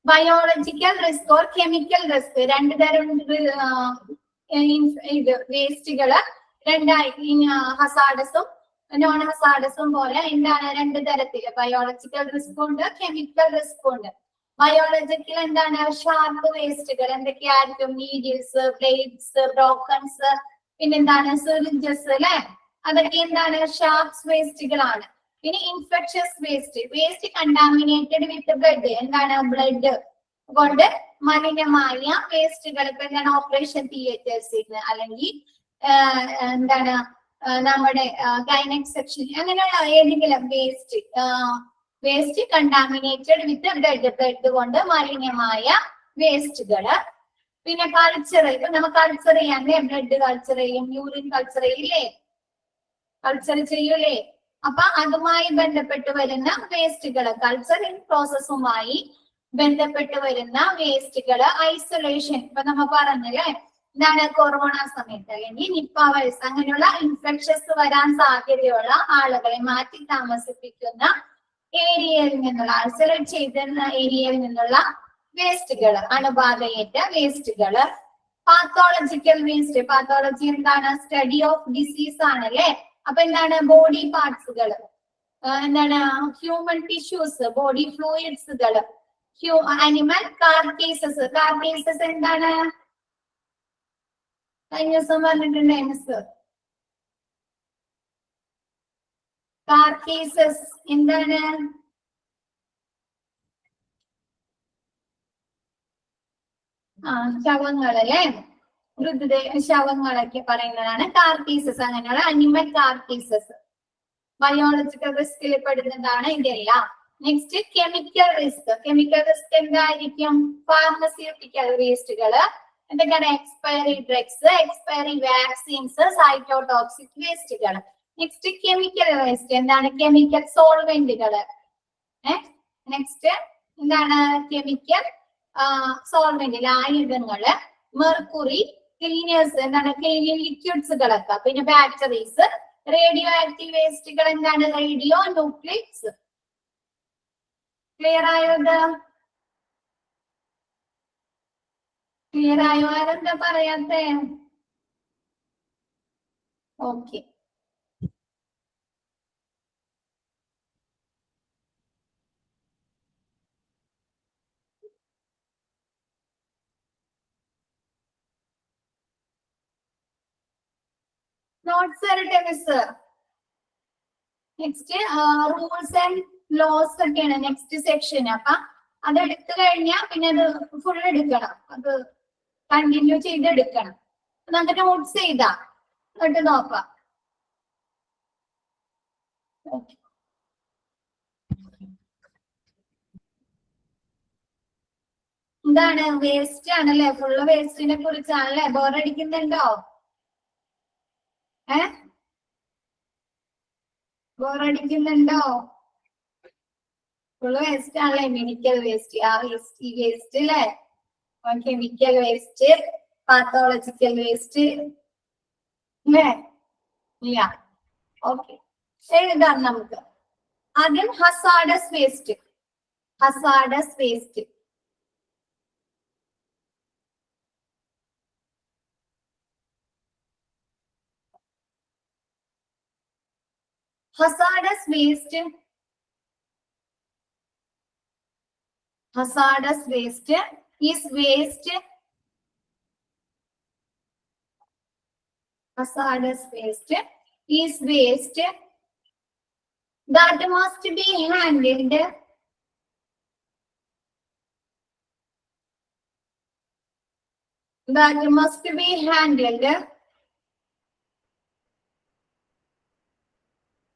Biological risk or chemical risk, രണ്ടു തരം ഇത് വേസ്റ്റുകള് രണ്ടായി, ഹസാഡസും നോൺ ഹസാഡസും പോലെ എന്താണ് രണ്ടു തരത്തില്. ബയോളജിക്കൽ റിസ്ക് ഉണ്ട്, കെമിക്കൽ റിസ്ക് ഉണ്ട്. ബയോളജിക്കൽ എന്താണ്? ഷാർപ്പ് വേസ്റ്റുകൾ എന്തൊക്കെയായിരിക്കും? നീഡിൽസ്, ബ്ലേഡ്സ്, ബ്രോക്കൺസ്, പിന്നെന്താണ്? സിറിഞ്ചസ് അല്ലെ. അതൊക്കെ എന്താണ്? ഷാർപ്സ് വേസ്റ്റുകളാണ്. പിന്നെ infectious waste contaminated with blood, എന്താണ്? ബ്ലഡ് കൊണ്ട് മലിനമായ വേസ്റ്റുകൾ. ഇപ്പൊ എന്താണ്? ഓപ്പറേഷൻ തിയേറ്റേഴ്സിൽ നിന്ന് അല്ലെങ്കിൽ എന്താണ് നമ്മുടെ ഗൈനക് സെക്ഷൻ അങ്ങനെയുള്ള ഏതെങ്കിലും വേസ്റ്റ് കണ്ടാമിനേറ്റഡ് വിത്ത് ബ്ലഡ് കൊണ്ട് മലിനമായ വേസ്റ്റുകള്. പിന്നെ കൾച്ചർ, ഇപ്പൊ നമ്മൾ കൾച്ചർ ചെയ്യാൻ ബ്ലഡ് കൾച്ചർ ചെയ്യും, യൂറിൻ കൾച്ചർ ചെയ്യില്ലേ, കൾച്ചർ ചെയ്യൂലേ. അപ്പൊ അതുമായി ബന്ധപ്പെട്ട് വരുന്ന വേസ്റ്റുകള്, കൾച്ചറിങ് പ്രോസസ്സുമായി ബന്ധപ്പെട്ട് വരുന്ന വേസ്റ്റുകള്, ഐസൊലേഷൻ ഇപ്പൊ നമ്മ പറഞ്ഞല്ലേ എന്താണ് കൊറോണ സമയത്ത് അല്ലെങ്കിൽ നിപ്പ വൈറസ് അങ്ങനെയുള്ള ഇൻഫെക്ഷൻസ് വരാൻ സാധ്യതയുള്ള ആളുകളെ മാറ്റി താമസിപ്പിക്കുന്ന ഏരിയയിൽ നിന്നുള്ള, ഐസൊലേറ്റ് ചെയ്തിരുന്ന ഏരിയയിൽ നിന്നുള്ള വേസ്റ്റുകള്, അണുബാധയേറ്റ വേസ്റ്റുകള്. പാത്തോളജിക്കൽ വേസ്റ്റ്, പാത്തോളജി എന്താണ്? സ്റ്റഡി ഓഫ് ഡിസീസ് ആണല്ലേ. അപ്പൊ എന്താണ്? ബോഡി പാർട്സുകൾ, എന്താണ്? ഹ്യൂമൻ ടിഷ്യൂസ്, ബോഡി ഫ്ലൂയിഡ്സുകള്, അനിമൽ കാർക്കേസസ്. കാർക്കേസസ് എന്താണ്? കഴിഞ്ഞ ദിവസം പറഞ്ഞിട്ടുണ്ടായിരുന്നു സർ. കാർക്കേസസ് എന്താണ്? ശവങ്ങളല്ലേ, മൃതദേഹ ശവങ്ങളൊക്കെ പറയുന്നതാണ് കാർക്കേസസ്. അങ്ങനെയുള്ള അനിമൽ കാർക്കേസസ് ബയോളജിക്കൽ റിസ്കിൽ പെടുന്നതാണ് ഇതെല്ലാം. Next chemical risk. Chemical risk എന്തായിരിക്കും? ഫാർമസ്യൂട്ടിക്കൽ വേസ്റ്റുകള്, എന്തൊക്കെയാണ്? Expiry drugs, expiry vaccines, cytotoxic വേസ്റ്റുകൾ. നെക്സ്റ്റ് കെമിക്കൽ വേസ്റ്റ് എന്താണ്? കെമിക്കൽ സോൾവെന്റുകള്. നെക്സ്റ്റ് എന്താണ്? കെമിക്കൽ സോൾവെന്റ്, ലായകങ്ങള്, മെർക്കുറി, ക്ലീനേഴ്സ് എന്താണ്? ക്ലീനിങ് ലിക്വിഡ്സുകളൊക്കെ. പിന്നെ ബാറ്ററീസ്, റേഡിയോ ആക്റ്റീവ് വേസ്റ്റുകൾ എന്താണ്? Radio nuclides. ക്ലിയർ ആയത്? ക്ലിയർ ആയോ? ആരെന്താ പറയാത്തെ? ഓക്കെ. നോട്ട്സ് വരട്ടെ miss. Next rules and laws ഒക്കെയാണ് നെക്സ്റ്റ് സെക്ഷൻ. അപ്പൊ അത് എടുത്തു കഴിഞ്ഞാൽ പിന്നെ അത് ഫുൾ എടുക്കണം, അത് കണ്ടിന്യൂ ചെയ്ത് എടുക്കണം. നമുക്ക് നോട്ട്സ് ചെയ്താ എന്നിട്ട് നോക്കാം. എന്താണ്? വേസ്റ്റ് ആണല്ലേ, ഫുള്ള് വേസ്റ്റിനെ കുറിച്ചാണല്ലേ. ബോറടിക്കുന്നുണ്ടോ? ബോറടിക്കുന്നുണ്ടോ? ഫുള്ള് വേസ്റ്റ് ആണല്ലേ. മെഡിക്കൽ വേസ്റ്റ്, ഈ വേസ്റ്റ് അല്ലേ, കെമിക്കൽ വേസ്റ്റ്, പാത്തോളജിക്കൽ വേസ്റ്റ് അല്ലേ? ഇല്ല. ഓക്കെ, എഴുതാം നമുക്ക്. ആദ്യം hazardous waste. Hazardous waste, hazardous waste. Hazardous waste is waste. Hazardous waste is waste that must be handled. That must be handled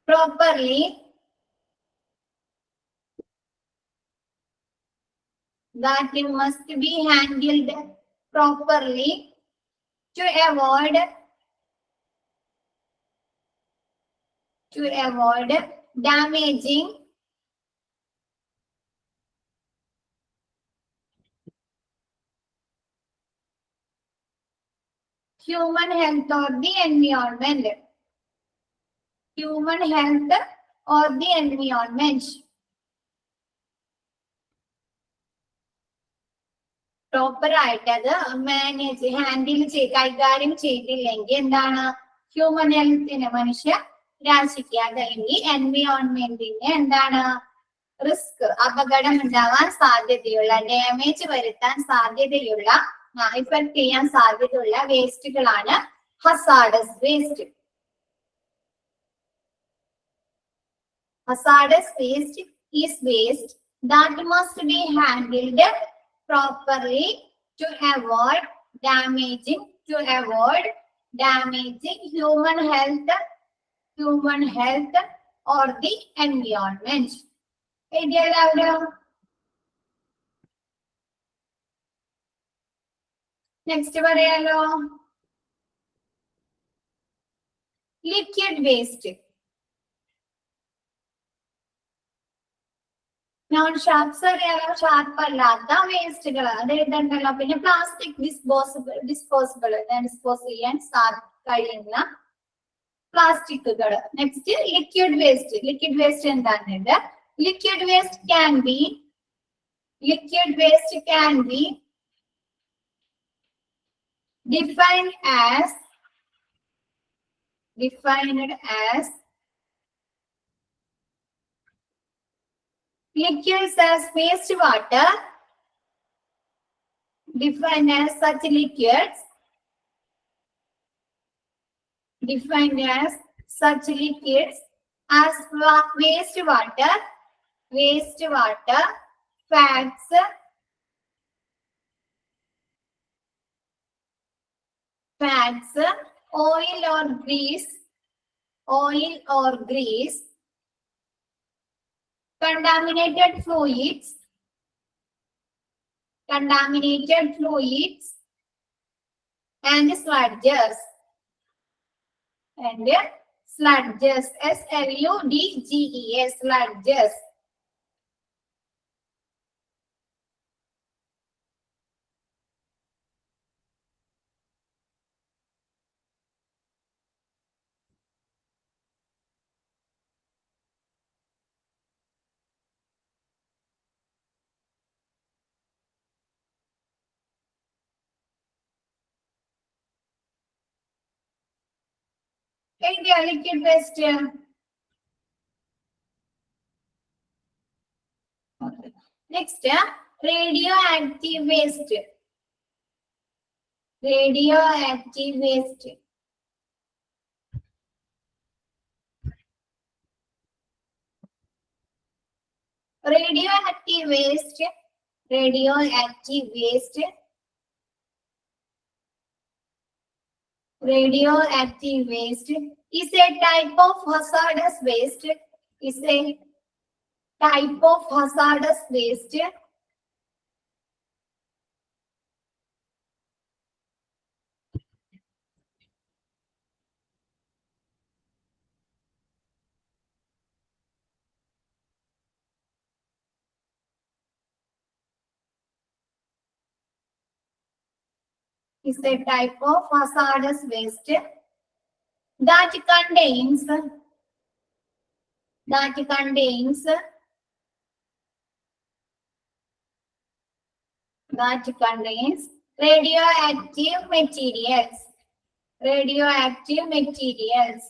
properly. That must be handled properly to avoid damaging human health or the environment. Human health or the environment. Proper ആയിട്ട് അത് മാനേജ് ഹാൻഡിൽ കൈകാര്യം ചെയ്തില്ലെങ്കിൽ എന്താണ്? ഹ്യൂമൻ ഹെൽത്തിന്, മനുഷ്യ രാശിക്ക്, അതല്ലെങ്കിൽ എൻവിയോൺമെന്റിന് എന്താണ്? റിസ്ക്, അപകടം ഉണ്ടാവാൻ സാധ്യതയുള്ള, ഡാമേജ് വരുത്താൻ സാധ്യതയുള്ള, ഇഫക്ട് ചെയ്യാൻ സാധ്യതയുള്ള വേസ്റ്റുകളാണ് hazardous waste. Hazardous waste is waste that must be handled properly to avoid damaging damaging human health or the environment. Next പറയല്ലോ, liquid waste. നോൺ ഷാർപ്സ് അറിയാലോ, ഷാർപ്പ് അല്ലാത്ത വേസ്റ്റുകൾ അത് എഴുതണ്ടല്ലോ. പിന്നെ പ്ലാസ്റ്റിക് ഡിസ്പോസിബിൾ ഡിസ്പോസ് ചെയ്യാൻ കഴിയുന്ന പ്ലാസ്റ്റിക്കുകൾ. Next liquid waste. Liquid waste എന്താണെന്നുണ്ട്? Liquid waste can be defined as liquids as wastewater, defined as such liquids as wastewater, fats, oil or grease, contaminated fluids and sludges. Sludges, sludges. Liquid waste. Next, radioactive waste. Radioactive waste is a type of hazardous waste. Is a type of hazardous waste that contains radioactive materials. Radioactive materials.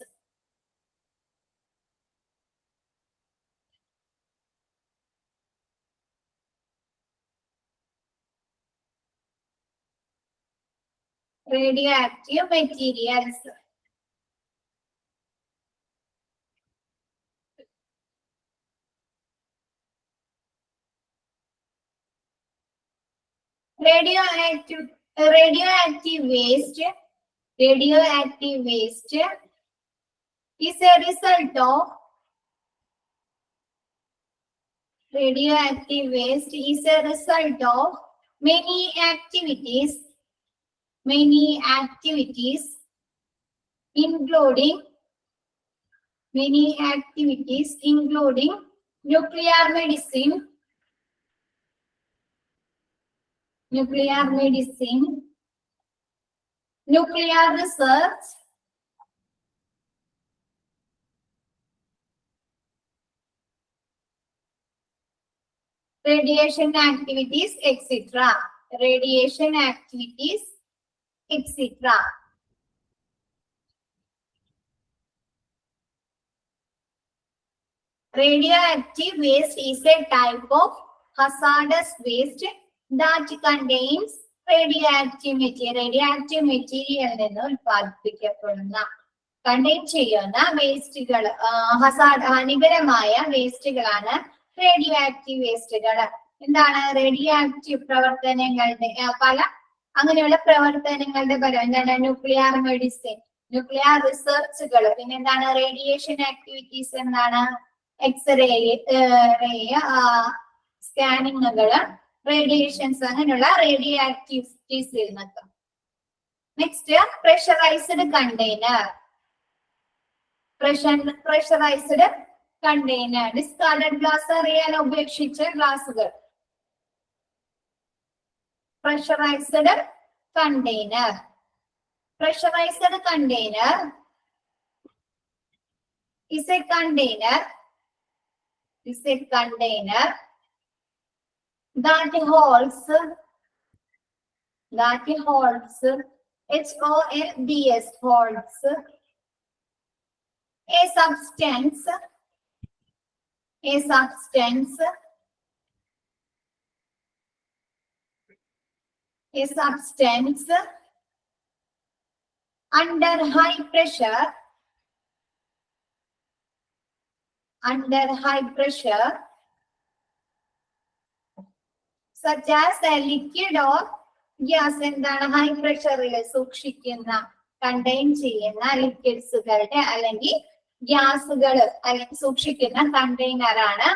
Radioactive waste is a result of many activities including nuclear medicine, nuclear research, radiation activities, etc. Radioactive waste is a type of hazardous waste that contains radioactive material നിന്ന് ഉൽപ്പാദിപ്പിക്കപ്പെടുന്ന കണ്ടെയ്ൻ ചെയ്യുന്ന വേസ്റ്റുകൾ, ഹാനികരമായ വേസ്റ്റുകളാണ് റേഡിയോ ആക്റ്റീവ് വേസ്റ്റുകൾ. എന്താണ്? റേഡിയോ ആക്റ്റീവ് പ്രവർത്തനങ്ങളുടെ പല അങ്ങനെയുള്ള പ്രവർത്തനങ്ങളുടെ ഫലം എന്താണ്? ന്യൂക്ലിയർ മെഡിസിൻ, ന്യൂക്ലിയർ റിസർച്ചുകൾ, പിന്നെ എന്താണ്? റേഡിയേഷൻ ആക്ടിവിറ്റീസ്, എന്താണ്? എക്സ്റേ, സ്കാനിങ്ങുകള്, റേഡിയേഷൻസ്, അങ്ങനെയുള്ള റേഡിയോ ആക്ടിവിറ്റീസ് വരുന്നത്. Next pressurised container. Pressurised container, discarded glass അറിയാൻ, ഉപേക്ഷിച്ച ഗ്ലാസുകൾ. Pressurised container. Pressurized container is a container that holds HOLDS, holds a substance under high pressure, such as a liquid or gas. എന്താണ്? ഹൈ പ്രഷറിൽ സൂക്ഷിക്കുന്ന, കണ്ടെയ്ൻ ചെയ്യുന്ന ലിക്വിഡ്സുകളുടെ അല്ലെങ്കിൽ ഗ്യാസുകൾ അല്ലെങ്കിൽ സൂക്ഷിക്കുന്ന കണ്ടെയ്നർ ആണ്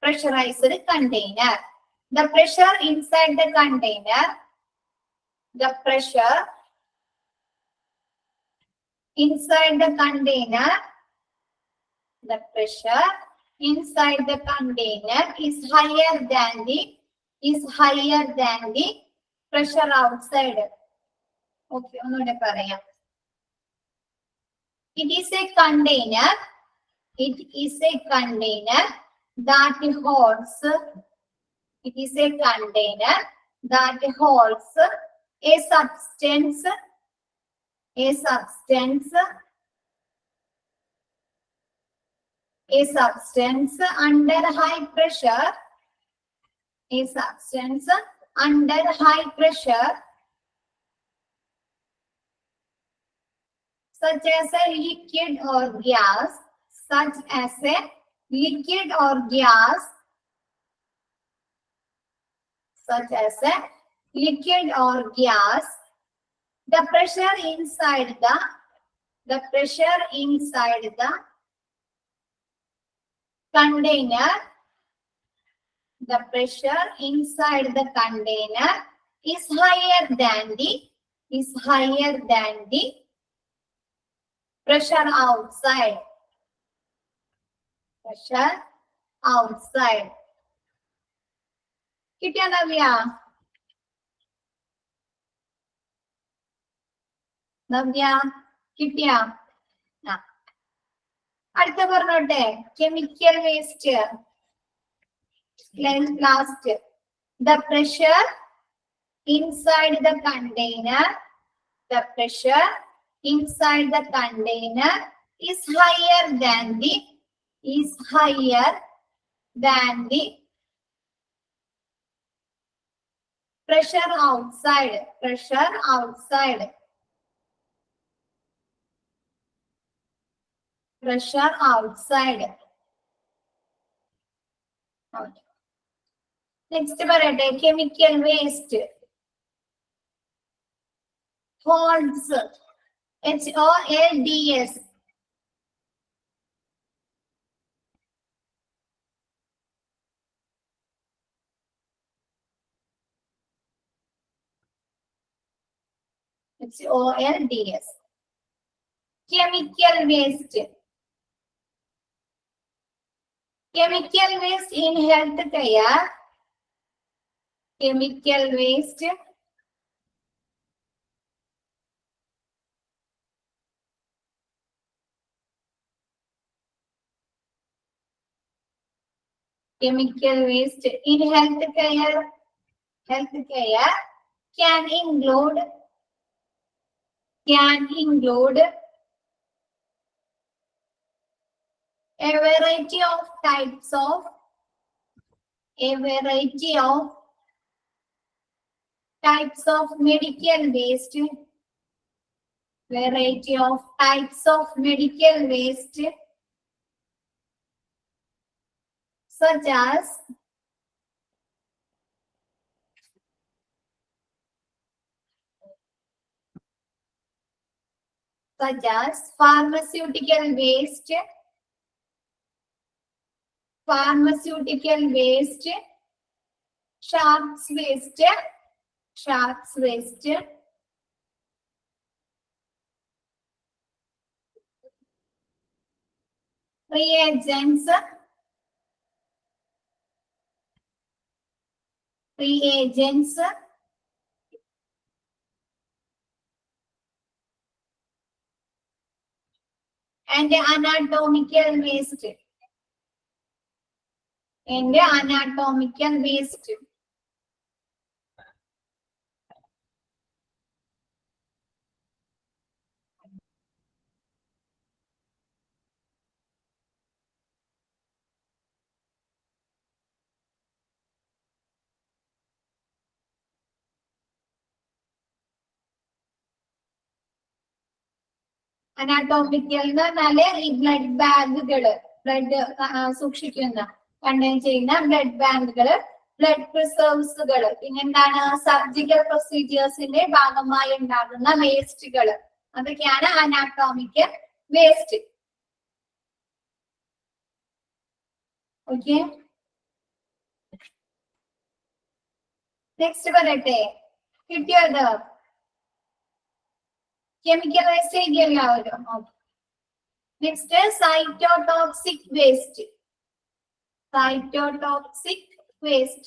pressurised container. The pressure inside the container, the pressure inside the container is higher than the pressure outside. Okay, ഒന്നുകൂടെ പറയാം. It is a container that holds a substance under high pressure, such as a liquid or gas, the pressure inside the container, is higher than the pressure outside. കിട്ടിയ നവ്യ? കിട്ടിയ? അടുത്ത പറഞ്ഞോട്ടെ. Chemical waste. Last. The pressure inside the container is higher than the pressure outside. Next പറയട്ടെ. Chemical waste holds, HOLDS, chemical waste in healthcare, can include a variety of types of medical waste, such as such as pharmaceutical waste, sharps waste, reagents, and anatomical waste. അനാട്ടോമിക്കൽ എന്ന് പറഞ്ഞാല് ഈ ബ്ലഡ് ബാഗുകള്, ബ്ലഡ് സൂക്ഷിക്കുന്ന കണ്ടെയ്ൻ ചെയ്യുന്ന ബ്ലഡ് ബാങ്കുകള്, ബ്ലഡ് പ്രിസർവ്സുകള്, പിന്നെന്താണ് സർജിക്കൽ പ്രൊസീജിയേഴ്സിന്റെ ഭാഗമായി ഉണ്ടാകുന്ന വേസ്റ്റുകള്, അതൊക്കെയാണ് അനാട്ടോമിക്കൽ വേസ്റ്റ്. ഓക്കെ, നെക്സ്റ്റ് പറയട്ടെ, കിട്ടിയത് കെമിക്കൽ വേസ്റ്റ് എഴുതി എല്ലാവരും. Next cytotoxic waste. Cytotoxic waste.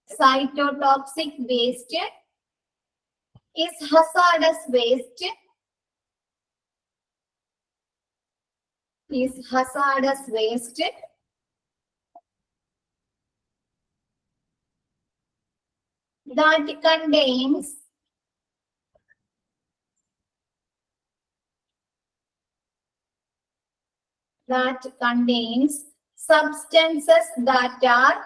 Cytotoxic waste is hazardous waste. That contains substances that are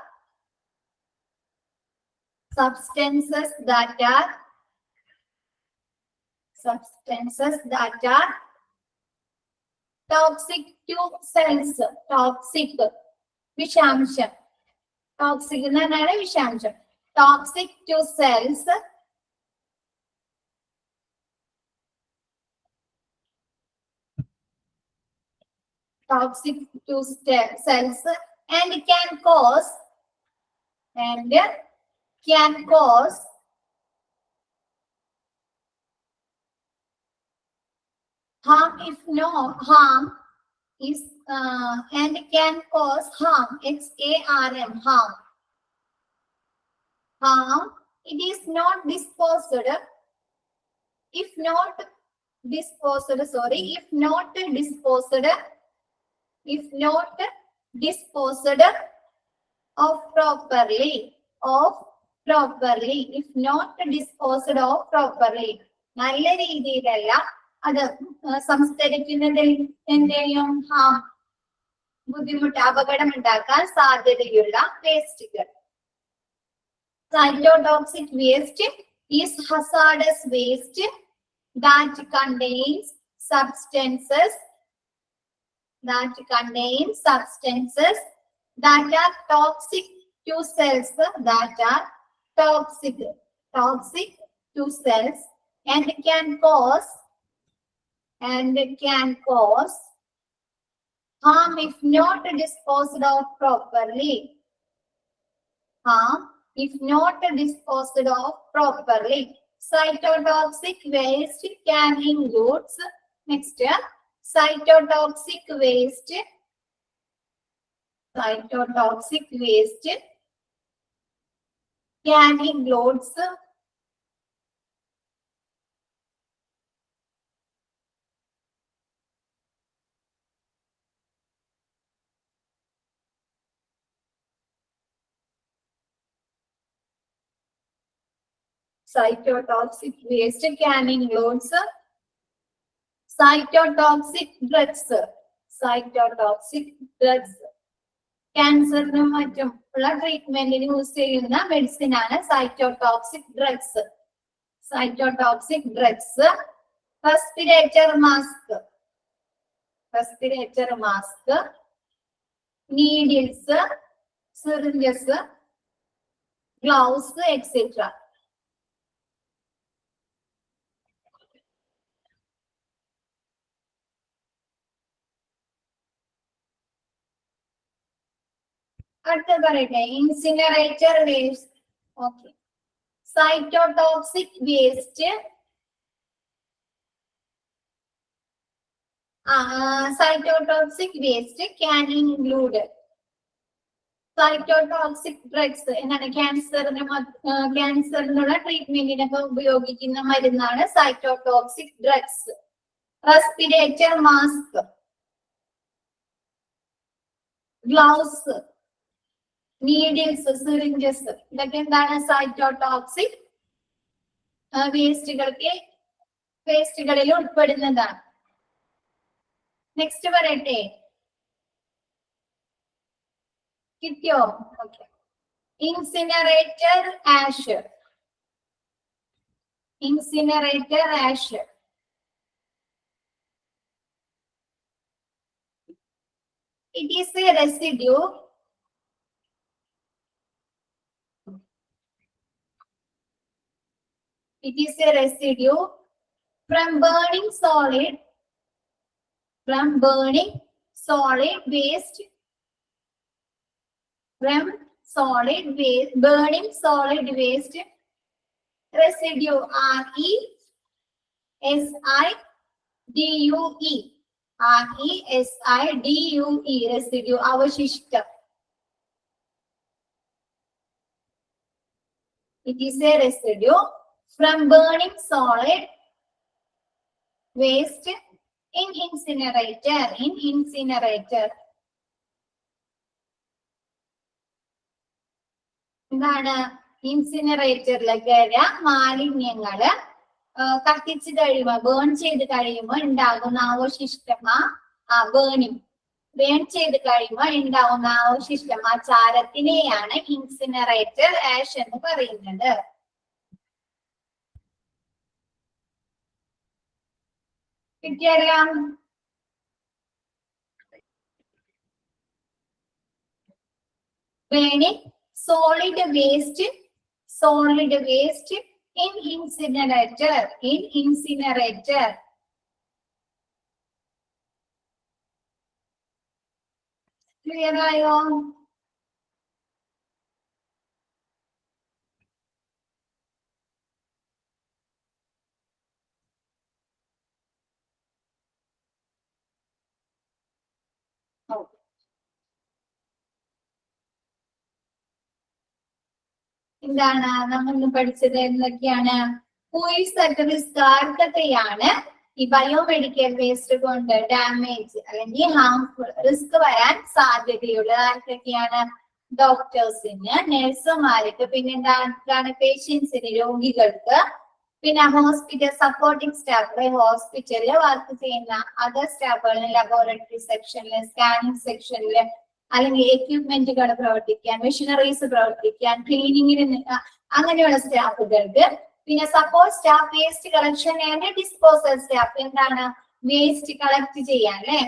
toxic to cells. Toxic vishamsham. Toxic na vishamsham. Toxic to cells. Toxic to cells and can cause harm if no harm is and can cause harm, HARM, harm. It is not disposed if not disposed of properly. If not disposed of properly, നല്ല രീതിയിലല്ല അത് സംസ്കരിക്കുന്നതിന്റെയും ബുദ്ധിമുട്ട്, അപകടം ഉണ്ടാക്കാൻ സാധ്യതയുള്ള വേസ്റ്റുകൾ. Cytotoxic waste is hazardous waste that contains substances that are toxic to cells, and can cause harm if not disposed of properly. Cytotoxic waste can include, next, cytotoxic waste can include cytotoxic drugs. ക്യാൻസറിനും മറ്റും ഉള്ള ട്രീറ്റ്മെന്റിന് യൂസ് ചെയ്യുന്ന മെഡിസിൻ ആണ് cytotoxic drugs. Respirator mask, needles, syringes, gloves etcetera. അടുത്ത പറയട്ടെ, incinerator waste. Okay. Cytotoxic waste, cytotoxic waste can include cytotoxic drugs. എന്താണ്? ക്യാൻസറിനുള്ള ട്രീറ്റ്മെന്റിനൊക്കെ ഉപയോഗിക്കുന്ന മരുന്നാണ് cytotoxic drugs. Respirator mask, gloves, needles, syringes, ഇതൊക്കെ എന്താണ്? സൈറ്റോടോക്സിക് വേസ്റ്റുകളിൽ ഉൾപ്പെടുന്നതാണ്. നെക്സ്റ്റ് പറയട്ടെ, കിട്ടിയോ? Okay. Incinerator ash. Incinerator ash it is a residue from burning solid waste, burning solid waste residue, RESIDUE, residue, avashishtam. It is a residue from burning solid waste in incinerator. എന്താണ്? ഇൻസിനറേറ്ററിലൊക്കെ മാലിന്യങ്ങള് കത്തിച്ച് കഴിയുമ്പോ, ബേൺ ചെയ്ത് കഴിയുമ്പോ ഉണ്ടാകുന്ന അവശിഷ്ടം, ബേൺ ചെയ്ത് കഴിയുമ്പോ ഉണ്ടാകുന്ന അവശിഷ്ടം, ആ ചാരത്തിനെയാണ് ഇൻസിനറേറ്റർ ആഷ് എന്ന് പറയുന്നത്. കിട്ടിയറിയാം? burning solid waste in incinerator. Clear ആയോ? എന്താണ് നമ്മൾ പഠിച്ചത്? എന്തൊക്കെയാണ്? ആർക്കൊക്കെയാണ് ഈ ബയോമെഡിക്കൽ വേസ്റ്റ് കൊണ്ട് ഡാമേജ് അല്ലെങ്കിൽ ഹാംഫുൾ റിസ്ക് വരാൻ സാധ്യതയുള്ള ആർക്കൊക്കെയാണ്? ഡോക്ടേഴ്സിന്, നഴ്സുമാർക്ക്, പിന്നെ എന്താണ് പേഷ്യൻസിന്, രോഗികൾക്ക്, പിന്നെ ഹോസ്പിറ്റൽ സപ്പോർട്ടിംഗ് സ്റ്റാഫ്, ഹോസ്പിറ്റലിൽ വർക്ക് ചെയ്യുന്ന അതർ സ്റ്റാഫുകൾ, ലബോറട്ടറി സെക്ഷനില്, സ്കാനിങ് സെക്ഷനില്, അല്ലെങ്കിൽ എക്യുപ്മെന്റുകൾ പ്രവർത്തിക്കാൻ, മെഷീനറീസ് പ്രവർത്തിക്കാൻ, ക്ലീനിങ്ങിന് അങ്ങനെയുള്ള സ്റ്റാഫുകൾക്ക്, പിന്നെ support staff, waste collection and disposal staff, എന്താണ്? വേസ്റ്റ് കളക്ട് ചെയ്യാൻ, അല്ലെ?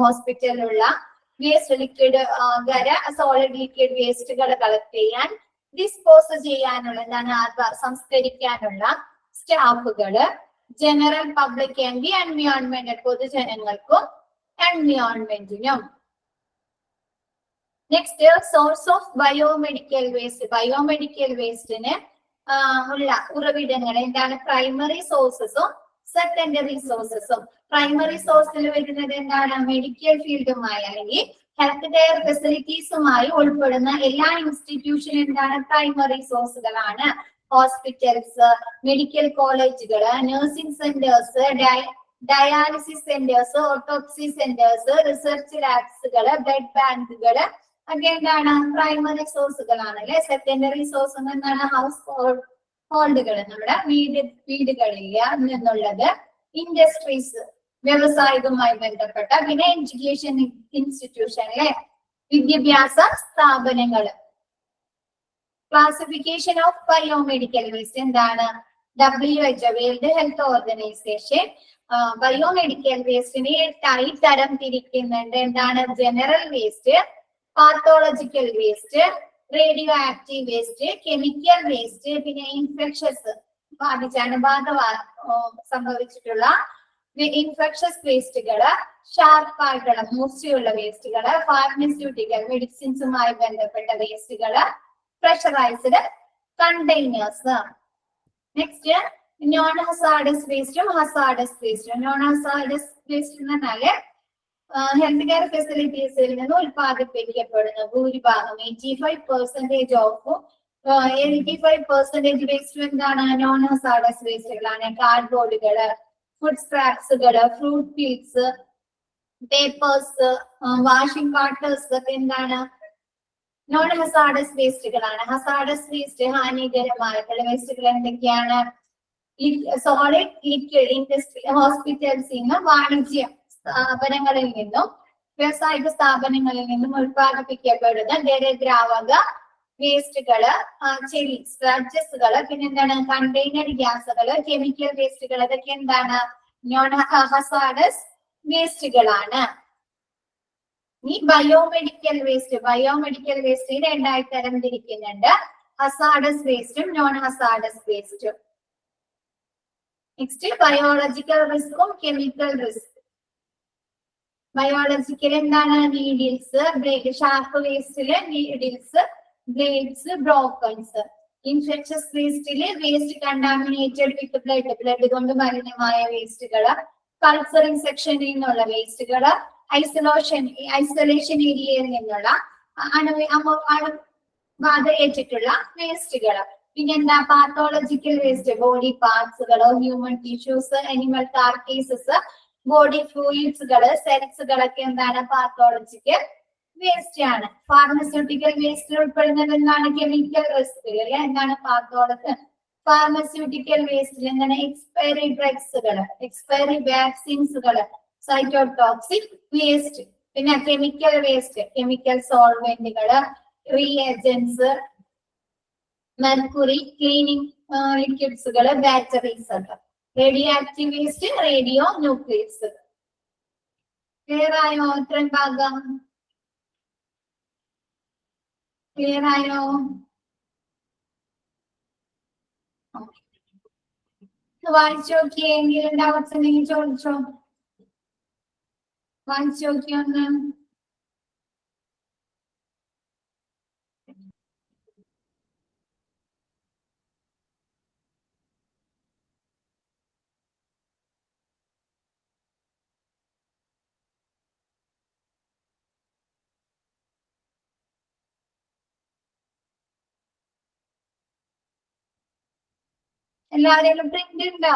ഹോസ്പിറ്റലിലുള്ള വേസ്റ്റ് ലിക്വിഡ്, സോളിഡ് ലിക്വിഡ് വേസ്റ്റുകൾ കളക്ട് ചെയ്യാൻ, ഡിസ്പോസ് ചെയ്യാനുള്ള, എന്താണ്? സംസ്കരിക്കാനുള്ള സ്റ്റാഫുകള്, ജനറൽ പബ്ലിക് ആൻഡ് എൻവയോൺമെന്റ്, പൊതുജനങ്ങൾക്കും എൻവയോൺമെന്റിനും. Next, source of biomedical waste. Biomedical വേസ്റ്റിന് ഉള്ള ഉറവിടങ്ങൾ എന്താണ്? പ്രൈമറി സോഴ്സസും സെക്കൻഡറി സോഴ്സസും. പ്രൈമറി സോഴ്സിൽ വരുന്നത് എന്താണ്? മെഡിക്കൽ ഫീൽഡുമായി അല്ലെങ്കിൽ ഹെൽത്ത് കെയർ ഫെസിലിറ്റീസുമായി ഉൾപ്പെടുന്ന എല്ലാ ഇൻസ്റ്റിറ്റ്യൂഷനും എന്താണ്? പ്രൈമറി സോഴ്സുകളാണ്. ഹോസ്പിറ്റൽസ്, മെഡിക്കൽ കോളേജുകള്, nursing centres, dialysis centres, autopsy centres, research ലാബ്സുകള്, ബ്ലഡ് ബാങ്കുകള് ഒക്കെ എന്താണ്? പ്രൈമറി സോഴ്സുകളാണ്, അല്ലെ? സെക്കൻഡറി സോഴ്സ് എന്താണ്? ഹൗസ് ഹോൾഡുകൾ, നമ്മുടെ വീടുകളിൽ നിന്നുള്ളത്. ഇൻഡസ്ട്രീസ്, വ്യവസായവുമായി ബന്ധപ്പെട്ട, പിന്നെ എഡ്യൂക്കേഷൻ ഇൻസ്റ്റിറ്റ്യൂഷൻ, അല്ലെ? വിദ്യാഭ്യാസ സ്ഥാപനങ്ങൾ. ക്ലാസിഫിക്കേഷൻ ഓഫ് ബയോമെഡിക്കൽ വേസ്റ്റ് എന്താണ്? WHO world health organisation biomedical വേസ്റ്റിനെ 8 തരം തിരിക്കുന്നുണ്ട്. എന്താണ്? General waste, pathological waste, radio active waste, chemical waste, പിന്നെ ഇൻഫെക്ഷസ് ബാധിച്ച അണുബാധ സംഭവിച്ചിട്ടുള്ള ഇൻഫെക്ഷസ് വേസ്റ്റുകള്, ഷാർപ്പായിട്ടുള്ള മൂർച്ചയുള്ള വേസ്റ്റുകള്, ഫാർമസ്യൂട്ടിക്കൽ മെഡിസിൻസുമായി ബന്ധപ്പെട്ട വേസ്റ്റുകള്, pressurised containers. Next non hazardous വേസ്റ്റും ഹസാർഡസ് വേസ്റ്റും. നോൺ ഹസാർഡസ് വേസ്റ്റ് എന്ന് പറഞ്ഞാല് ഹെൽത്ത് കെയർ ഫെസിലിറ്റീസിൽ നിന്ന് ഉത്പാദിപ്പിക്കപ്പെടുന്ന ഭൂരിഭാഗം 85% വേസ്റ്റ് എന്താണ്? നോൺ ഹസാർഡസ് വേസ്റ്റുകളാണ്. കാർഡ്ബോർഡുകള്, ഫുഡ് സ്ക്രാപ്സുകള്, fruit peels, papers, washing cartons ഒക്കെ എന്താണ്? നോൺ ഹസാർഡസ് വേസ്റ്റുകളാണ്. ഹസാർഡസ് വേസ്റ്റ് ഹാനികരമായിട്ടുള്ള വേസ്റ്റുകൾ എന്തൊക്കെയാണ്? സോളിഡ്, ലിക്വിഡ്, ഇൻഡസ്ട്രി, ഹോസ്പിറ്റൽസിൽ നിന്നും വാണിജ്യ സ്ഥാപനങ്ങളിൽ നിന്നും വ്യാവസായിക സ്ഥാപനങ്ങളിൽ നിന്നും ഉത്പാദിപ്പിക്കപ്പെടുന്ന ദ്രാവക വേസ്റ്റുകള്, ചെളി, സ്ക്രാച്ചസുകള്, പിന്നെ എന്താണ്? കണ്ടെയ്നർ ഗ്യാസുകള്, കെമിക്കൽ വേസ്റ്റുകൾ, അതൊക്കെ എന്താണ്? നോൺ ഹസാർഡസ് വേസ്റ്റുകളാണ്. ഈ ബയോമെഡിക്കൽ വേസ്റ്റ് 2 തരം തിരിക്കുന്നുണ്ട്. ഹസാർഡസ് വേസ്റ്റും നോൺ ഹസാർഡസ് വേസ്റ്റും. നെക്സ്റ്റ് ബയോളജിക്കൽ റിസ്കും കെമിക്കൽ റിസ്ക്. ബയോളജിക്കൽ എന്താണ്? നീഡിൽസ്, ഷാർപ്പ് വേസ്റ്റില് നീഡിൽസ്, ബ്ലേഡ്സ്, ബ്രോക്കൺസ്. ഇൻഫെക്ഷസ് വേസ്റ്റില് വേസ്റ്റ് കണ്ടാമിനേറ്റഡ് വിത്ത് ബ്ലഡ് കൊണ്ട് മലിനമായ വേസ്റ്റുകള്, കൾച്ചറിംഗ് സെക്ഷനിൽ നിന്നുള്ള വേസ്റ്റുകള്, ഐസൊലേഷൻ ഏരിയയിൽ നിന്നുള്ള അണുബാധ ഏറ്റിട്ടുള്ള വേസ്റ്റുകള്. പിന്നെന്താ? പാത്തോളജിക്കൽ വേസ്റ്റ്, ബോഡി പാർട്സുകളോ, human tissues, animal carcasses, body ഫ്ലൂയിഡ്സുകള്, സെൽസുകളൊക്കെ എന്താണ്? പാത്തോളജിക്കൽ വേസ്റ്റ് ആണ്. ഫാർമസ്യൂട്ടിക്കൽ വേസ്റ്റിൽ ഉൾപ്പെടുന്നത് എന്താണ്? കെമിക്കൽ റിസ്കുകൾ. എന്താണ്? ഫാർമസ്യൂട്ടിക്കൽ വേസ്റ്റിൽ എന്താണ്? എക്സ്പയറി ഡ്രഗ്സുകള്, എക്സ്പയറി വാക്സിൻസുകള്, സൈറ്റോടോക്സിക് വേസ്റ്റ്. പിന്നെ കെമിക്കൽ വേസ്റ്റ്, കെമിക്കൽ സോൾവെന്റുകള്, റിയേജൻസ്, മെർക്കുറി, ക്ലീനിങ് ലിക്വിഡ്സുകള്, ബാറ്ററീസ് ഒക്കെ. Radio active waste, radio nucleus. Clear ആയോ? ഇത്രയും ഭാഗം ക്ലിയർ ആയോ? വായിച്ചു നോക്കിയേ. എന്തെങ്കിലും ഡൗട്ട്സ് ഉണ്ടെങ്കിൽ ചോദിച്ചോ. വായിച്ചു നോക്കിയൊന്ന്. എല്ലാവരെയും പ്രിന്റ് ഉണ്ടോ?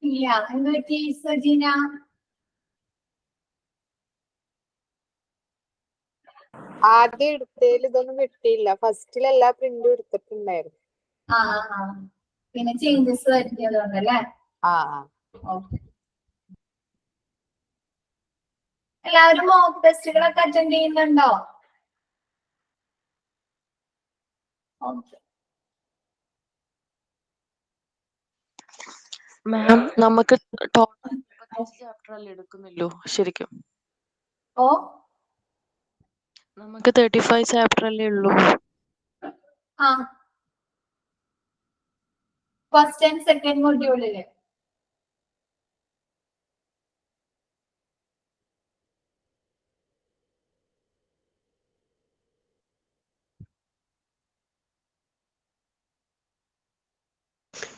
ഇല്ല. എന്ത് പറ്റി സജീന? ആദ്യം എടുത്തതിൽ ഇതൊന്നും കിട്ടിയില്ല. ഫസ്റ്റിൽ എല്ലാ പ്രിന്റും എടുത്തിട്ടുണ്ടായിരുന്നു. പിന്നെ ചേഞ്ചസ് വരുത്തിയതുകൊണ്ടല്ലേ? എല്ലാവരും മോക്ക് ടെസ്റ്റുകളൊക്കെ അറ്റൻഡ് ചെയ്യുന്നുണ്ടോ? മാം, നമുക്ക് ടോട്ടൽ 35 ചാപ്റ്റർ അല്ലേ എടുക്കുന്നുള്ളൂ ശരിക്കും? ഓ, നമുക്ക് 35 ചാപ്റ്റർ അല്ലേ ഉള്ളൂ? ഫസ്റ്റ് ആൻഡ് സെക്കൻഡ് മൊഡ്യൂളില്.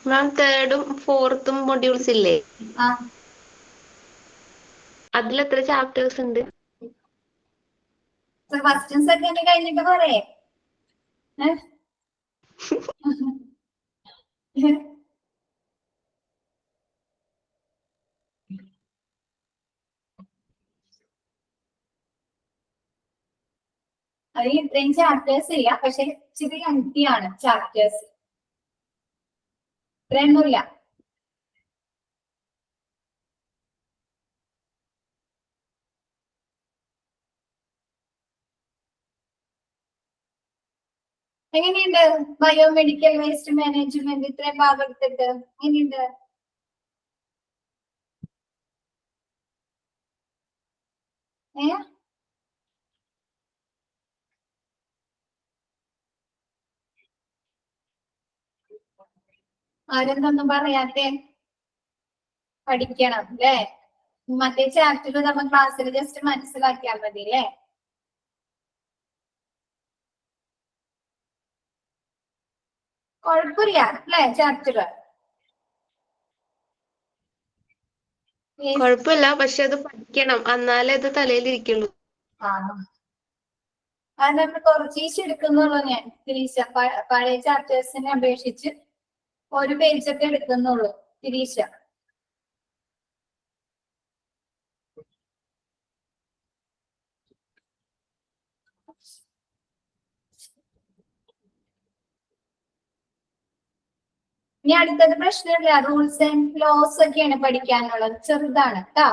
മാം, തേർഡും ഫോർത്തും മൊഡ്യൂൾസ് ഇല്ലേ? അതിൽ എത്ര ചാപ്റ്റേഴ്സ് ഉണ്ട്? ഫസ്റ്റും സെക്കൻഡ് കഴിഞ്ഞിട്ട് പറയേ. അത് ഇത്രയും ചാപ്റ്റേഴ്സ് ഇല്ല, പക്ഷെ ഇച്ചിരി അന്തിയാണ് ചാപ്റ്റേഴ്സ്. ഇത്രയൊന്നുമില്ല. എങ്ങനെയുണ്ട് ബയോമെഡിക്കൽ വേസ്റ്റ് മാനേജ്മെന്റ് ഇത്രയും ഭാഗം എടുത്തിട്ട് എങ്ങനെയുണ്ട്? ആരെന്തൊന്നും പറയാത്തെ? പഠിക്കണം അല്ലേ? മറ്റേ ചാപ്റ്റർ നമ്മൾ ക്ലാസ്സിൽ ജസ്റ്റ് മനസ്സിലാക്കിയാൽ മതി അല്ലേ? കുഴപ്പമില്ല അല്ലേ ചാപ്റ്റർ? കുഴപ്പമില്ല, പക്ഷെ അത് പഠിക്കണം, എന്നാലേ അത് തലയിലിരിക്കുള്ളൂ. അത് നമ്മൾ കുറച്ചീശ് എടുക്കുന്നുള്ളൂ. ഞാൻ തിരീശ പഴയ ചാപ്റ്റേഴ്സിനെ അപേക്ഷിച്ച് ഒരു പേജൊക്കെ എടുക്കുന്നുള്ളൂ തിരീശ. ഇനി അടുത്തത് പ്രശ്നമില്ല, റൂൾസ് ആൻഡ് ലോസ് ഒക്കെയാണ് പഠിക്കാനുള്ളത്, ചെറുതാണ് കേട്ടോ.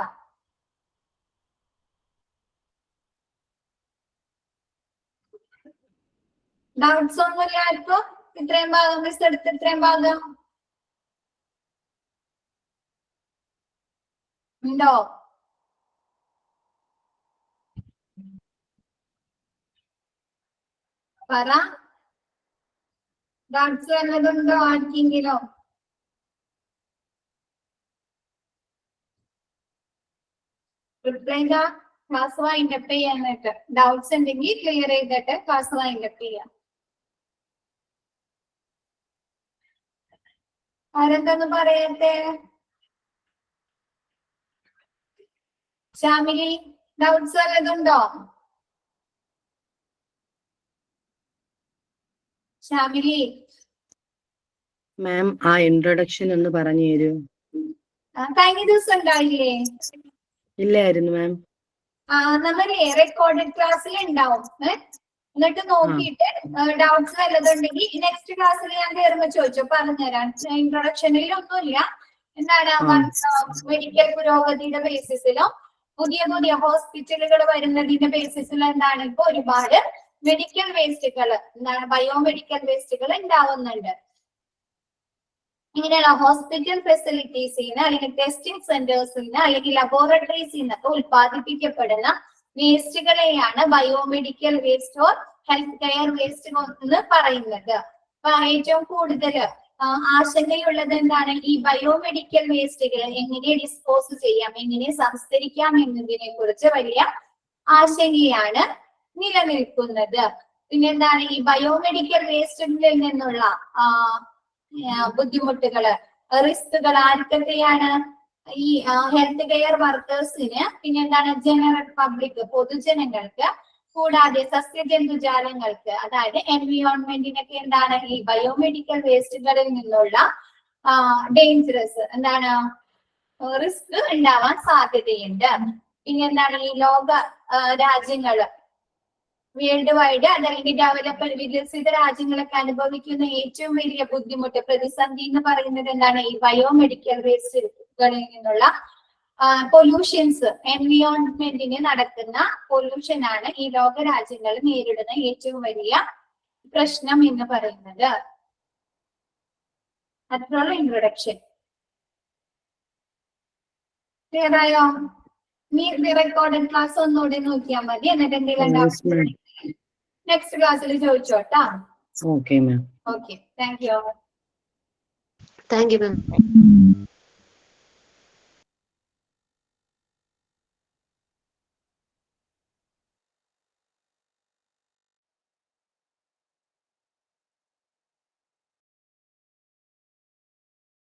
ഡൗട്ട്സ് ഒന്നുമില്ല ആർക്കും? ഇത്രയും ഭാഗം മിസ് എടുത്ത് ഇത്രയും ഭാഗം ഉണ്ടോ? പറ, ഡൗട്ട്സ് വല്ലതുണ്ടോ ആർക്കെങ്കിലും? റിപ്ലൈ ക്ലാസ് വൈൻഡപ്പ് ചെയ്യാനായിട്ട്. ഡൗട്ട്സ് ഉണ്ടെങ്കിൽ ക്ലിയർ ചെയ്തിട്ട് ക്ലാസ് വൈൻഡപ്പ് ചെയ്യാം. ആരെന്താന്ന് പറയട്ടെ? ശ്യാമിലി, ഡൗട്ട്സ് വല്ലതുണ്ടോ? ശ്യാമിലി മാം, ആ ഇൻട്രൊഡക്ഷൻ ഒന്ന് പറഞ്ഞു തരൂ. കഴിഞ്ഞ ദിവസം ഉണ്ടായില്ലേ? ഇല്ലായിരുന്നു മാം. നമ്മളെ റെക്കോർഡഡ് ക്ലാസ്സിൽ ഉണ്ടാവും. എന്നിട്ട് നോക്കിയിട്ട് ഡൗട്ട്സ് വല്ലതുണ്ടെങ്കിൽ നെക്സ്റ്റ് ക്ലാസ്സിൽ ഞാൻ കയറുമ്പോ ചോദിച്ചോ, പറഞ്ഞുതരാം. ഇൻട്രൊഡക്ഷനിൽ ഒന്നുമില്ല. എന്താണ് മെഡിക്കൽ പുരോഗതിയുടെ ബേസിസിലോ പുതിയ പുതിയ ഹോസ്പിറ്റലുകൾ വരുന്നതിന്റെ ബേസിസിലോ എന്താണ് ഇപ്പൊ ഒരുപാട് മെഡിക്കൽ വേസ്റ്റുകൾ, എന്താണ് ബയോമെഡിക്കൽ വേസ്റ്റുകൾ ഉണ്ടാവുന്നുണ്ട്. ഇങ്ങനെയുള്ള ഹോസ്പിറ്റൽ ഫെസിലിറ്റീസിന്ന് അല്ലെങ്കിൽ ടെസ്റ്റിംഗ് സെന്റേഴ്സിന്ന് അല്ലെങ്കിൽ ലബോറട്ടറീസിൽ നിന്നൊക്കെ ഉൽപ്പാദിപ്പിക്കപ്പെടുന്ന വേസ്റ്റുകളെയാണ് biomedical waste or health care waste എന്ന് പറയുന്നത്. അപ്പൊ ഏറ്റവും കൂടുതൽ ആശങ്കയുള്ളത് എന്താണ്? ഈ ബയോമെഡിക്കൽ വേസ്റ്റുകൾ എങ്ങനെ ഡിസ്പോസ് ചെയ്യാം, എങ്ങനെ സംസ്കരിക്കാം എന്നതിനെ കുറിച്ച് വലിയ ആശങ്കയാണ് നിലനിൽക്കുന്നത്. പിന്നെന്താണ് ഈ ബയോമെഡിക്കൽ വേസ്റ്റുകളിൽ നിന്നുള്ള ബുദ്ധിമുട്ടുകള്, റിസ്കുകൾ ആർക്കൊക്കെയാണ്? ഈ ഹെൽത്ത് കെയർ വർക്കേഴ്സിന്, പിന്നെന്താണ് ജനറൽ പബ്ലിക് പൊതുജനങ്ങൾക്ക്, കൂടാതെ സസ്യജന്തുജാലങ്ങൾക്ക്, അതായത് എൻവിയോൺമെന്റിനൊക്കെ എന്താണ് ഈ ബയോമെഡിക്കൽ വേസ്റ്റുകളിൽ നിന്നുള്ള ഡേഞ്ചറസ് എന്താണ് റിസ്ക് ഉണ്ടാവാൻ സാധ്യതയുണ്ട്. പിന്നെന്താണ് ഈ ലോക രാജ്യങ്ങള് വേൾഡ് വൈഡ് അതല്ലെങ്കിൽ ഡെവലപ്ഡ് വികസിത രാജ്യങ്ങളൊക്കെ അനുഭവിക്കുന്ന ഏറ്റവും വലിയ ബുദ്ധിമുട്ട്, പ്രതിസന്ധി എന്ന് പറയുന്നത് എന്താണ്? ഈ ബയോമെഡിക്കൽ വേസ്റ്റുകളിൽ നിന്നുള്ള പൊല്യൂഷൻസ്, എൻവിയോൺമെന്റിന് നടക്കുന്ന പൊല്യൂഷൻ ആണ് ഈ ലോക രാജ്യങ്ങൾ നേരിടുന്ന ഏറ്റവും വലിയ പ്രശ്നം എന്ന് പറയുന്നത്. അതിനുള്ള ഇൻട്രൊഡക്ഷൻ ക്ലിയർ ആയോ? നീ റെക്കോർഡഡ് ക്ലാസ് ഒന്നുകൂടി നോക്കിയാൽ മതി. എന്നിട്ട് എന്തെങ്കിലും നെക്സ്റ്റ് ക്ലാസ്സിൽ ചോദിച്ചോട്ടാ. Okay ma'am. Okay, thank you. Thank you ma'am.